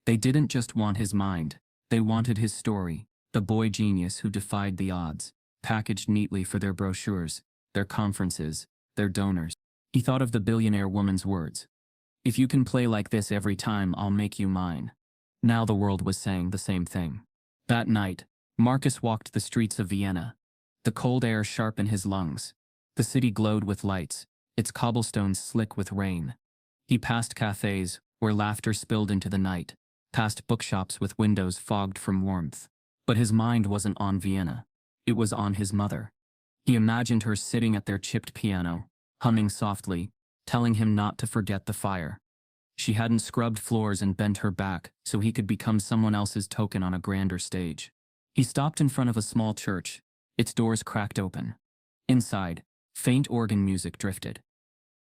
They didn't just want his mind, they wanted his story, the boy genius who defied the odds, packaged neatly for their brochures, their conferences, their donors. He thought of the billionaire woman's words. "If you can play like this every time, I'll make you mine." Now the world was saying the same thing. That night, Marcus walked the streets of Vienna, the cold air sharp in his lungs. The city glowed with lights, its cobblestones slick with rain. He passed cafes where laughter spilled into the night, past bookshops with windows fogged from warmth. But his mind wasn't on Vienna. It was on his mother. He imagined her sitting at their chipped piano, humming softly, telling him not to forget the fire. She hadn't scrubbed floors and bent her back so he could become someone else's token on a grander stage. He stopped in front of a small church, its doors cracked open. Inside, faint organ music drifted.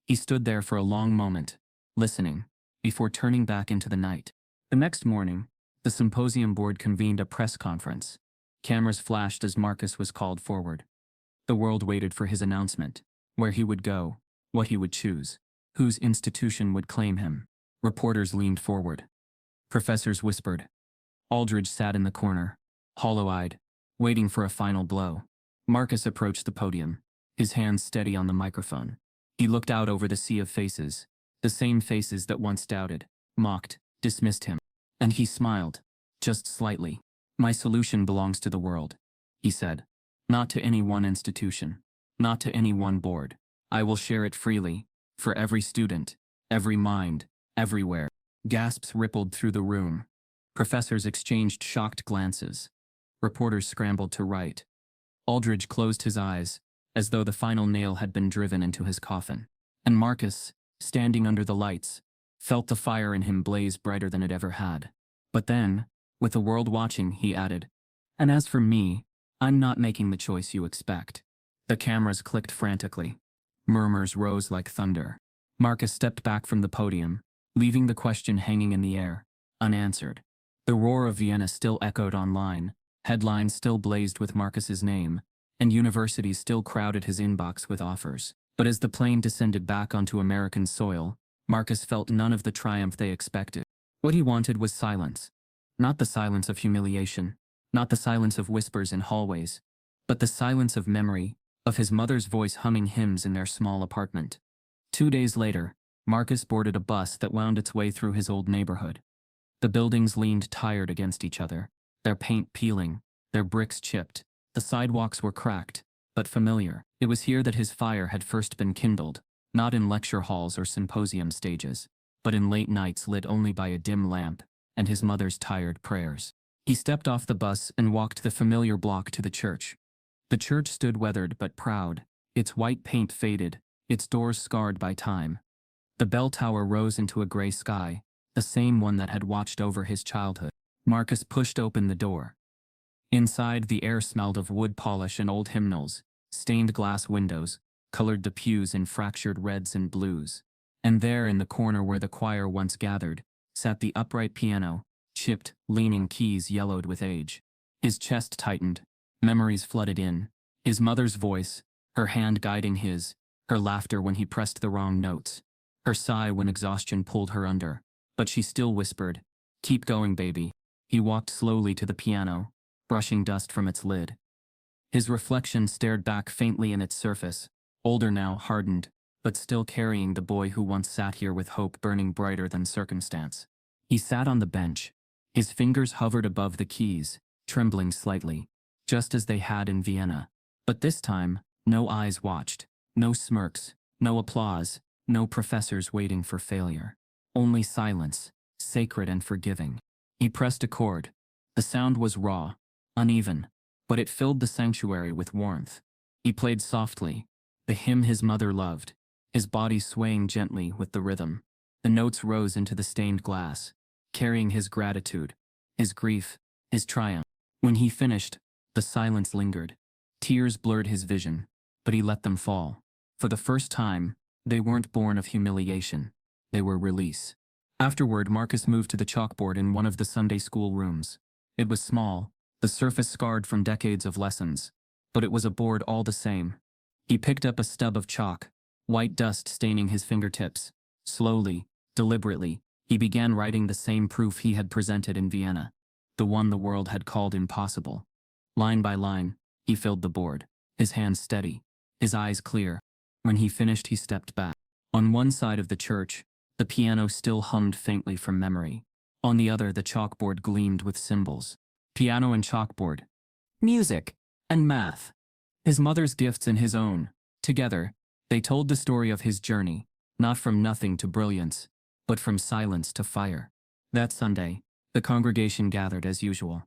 He stood there for a long moment, listening, before turning back into the night. The next morning, the symposium board convened a press conference. Cameras flashed as Marcus was called forward. The world waited for his announcement, where he would go, what he would choose, whose institution would claim him. Reporters leaned forward. Professors whispered. Aldridge sat in the corner, hollow-eyed, waiting for a final blow. Marcus approached the podium, his hands steady on the microphone. He looked out over the sea of faces, the same faces that once doubted, mocked, dismissed him. And he smiled, just slightly. "My solution belongs to the world," he said. "Not to any one institution, not to any one board. I will share it freely, for every student, every mind, everywhere." Gasps rippled through the room. Professors exchanged shocked glances. Reporters scrambled to write. Aldridge closed his eyes, as though the final nail had been driven into his coffin. And Marcus, standing under the lights, felt the fire in him blaze brighter than it ever had. But then, with the world watching, he added, "And as for me, I'm not making the choice you expect." The cameras clicked frantically. Murmurs rose like thunder. Marcus stepped back from the podium, leaving the question hanging in the air, unanswered. The roar of Vienna still echoed online, headlines still blazed with Marcus's name, and universities still crowded his inbox with offers. But as the plane descended back onto American soil, Marcus felt none of the triumph they expected. What he wanted was silence. Not the silence of humiliation, not the silence of whispers in hallways, but the silence of memory, of his mother's voice humming hymns in their small apartment. 2 days later, Marcus boarded a bus that wound its way through his old neighborhood. The buildings leaned tired against each other, their paint peeling, their bricks chipped. The sidewalks were cracked, but familiar. It was here that his fire had first been kindled, not in lecture halls or symposium stages, but in late nights lit only by a dim lamp and his mother's tired prayers. He stepped off the bus and walked the familiar block to the church. The church stood weathered but proud, its white paint faded, its doors scarred by time. The bell tower rose into a gray sky, the same one that had watched over his childhood. Marcus pushed open the door. Inside, the air smelled of wood polish and old hymnals. Stained glass windows colored the pews in fractured reds and blues. And there, in the corner where the choir once gathered, sat the upright piano, chipped, leaning keys yellowed with age. His chest tightened. Memories flooded in. His mother's voice, her hand guiding his, her laughter when he pressed the wrong notes, her sigh when exhaustion pulled her under. But she still whispered, "Keep going, baby." He walked slowly to the piano, brushing dust from its lid. His reflection stared back faintly in its surface, older now, hardened, but still carrying the boy who once sat here with hope burning brighter than circumstance. He sat on the bench. His fingers hovered above the keys, trembling slightly, just as they had in Vienna. But this time, no eyes watched, no smirks, no applause, no professors waiting for failure. Only silence, sacred and forgiving. He pressed a chord. The sound was raw, uneven, but it filled the sanctuary with warmth. He played softly, the hymn his mother loved, his body swaying gently with the rhythm. The notes rose into the stained glass, carrying his gratitude, his grief, his triumph. When he finished, the silence lingered. Tears blurred his vision, but he let them fall. For the first time, they weren't born of humiliation. They were release. Afterward, Marcus moved to the chalkboard in one of the Sunday school rooms. It was small, the surface scarred from decades of lessons, but it was a board all the same. He picked up a stub of chalk, white dust staining his fingertips. Slowly, deliberately, he began writing the same proof he had presented in Vienna, the one the world had called impossible. Line by line, he filled the board, his hands steady, his eyes clear. When he finished, he stepped back. On one side of the church, the piano still hummed faintly from memory. On the other, the chalkboard gleamed with symbols. Piano and chalkboard. Music. And math. His mother's gifts and his own. Together, they told the story of his journey, not from nothing to brilliance, but from silence to fire. That Sunday, the congregation gathered as usual.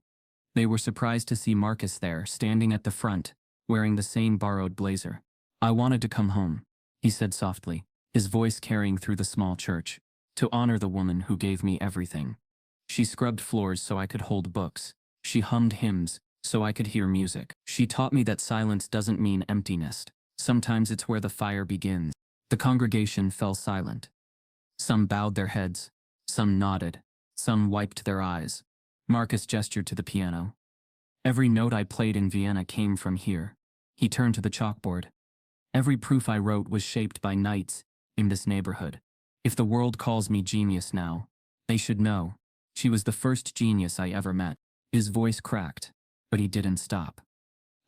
They were surprised to see Marcus there, standing at the front, wearing the same borrowed blazer. "I wanted to come home," he said softly, his voice carrying through the small church, "to honor the woman who gave me everything. She scrubbed floors so I could hold books. She hummed hymns so I could hear music. She taught me that silence doesn't mean emptiness. Sometimes it's where the fire begins." The congregation fell silent. Some bowed their heads, some nodded, some wiped their eyes. Marcus gestured to the piano. "Every note I played in Vienna came from here." He turned to the chalkboard. "Every proof I wrote was shaped by nights in this neighborhood. If the world calls me genius now, they should know. She was the first genius I ever met." His voice cracked, but he didn't stop.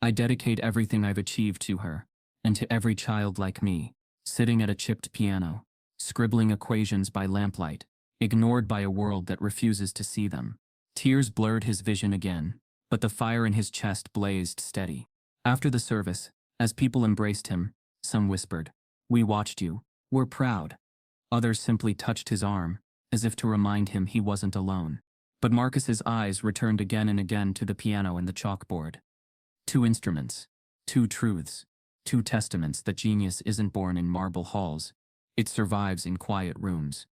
"I dedicate everything I've achieved to her, and to every child like me, sitting at a chipped piano, scribbling equations by lamplight, ignored by a world that refuses to see them." Tears blurred his vision again, but the fire in his chest blazed steady. After the service, as people embraced him, some whispered, "We watched you. We're proud." Others simply touched his arm, as if to remind him he wasn't alone. But Marcus's eyes returned again and again to the piano and the chalkboard. Two instruments, two truths, two testaments that genius isn't born in marble halls. It survives in quiet rooms,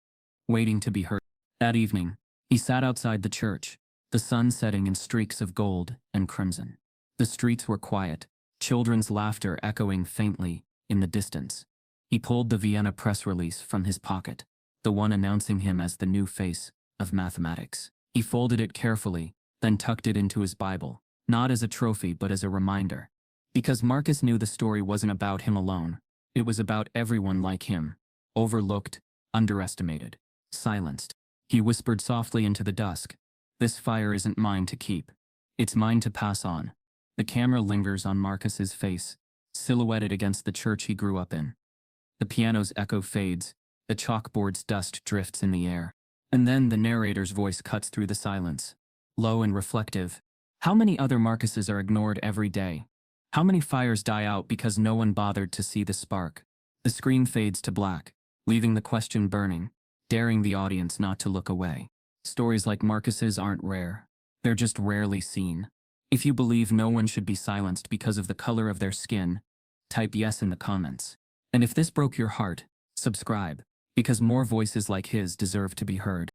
waiting to be heard. That evening, he sat outside the church, the sun setting in streaks of gold and crimson. The streets were quiet, children's laughter echoing faintly in the distance. He pulled the Vienna press release from his pocket, the one announcing him as the new face of mathematics. He folded it carefully, then tucked it into his Bible, not as a trophy but as a reminder. Because Marcus knew the story wasn't about him alone. It was about everyone like him, overlooked, underestimated, silenced. He whispered softly into the dusk, "This fire isn't mine to keep. It's mine to pass on." The camera lingers on Marcus's face, silhouetted against the church he grew up in. The piano's echo fades, the chalkboard's dust drifts in the air. And then the narrator's voice cuts through the silence, low and reflective. How many other Marcuses are ignored every day? How many fires die out because no one bothered to see the spark? The screen fades to black, leaving the question burning, daring the audience not to look away. Stories like Marcus's aren't rare. They're just rarely seen. If you believe no one should be silenced because of the color of their skin, type yes in the comments. And if this broke your heart, subscribe, because more voices like his deserve to be heard.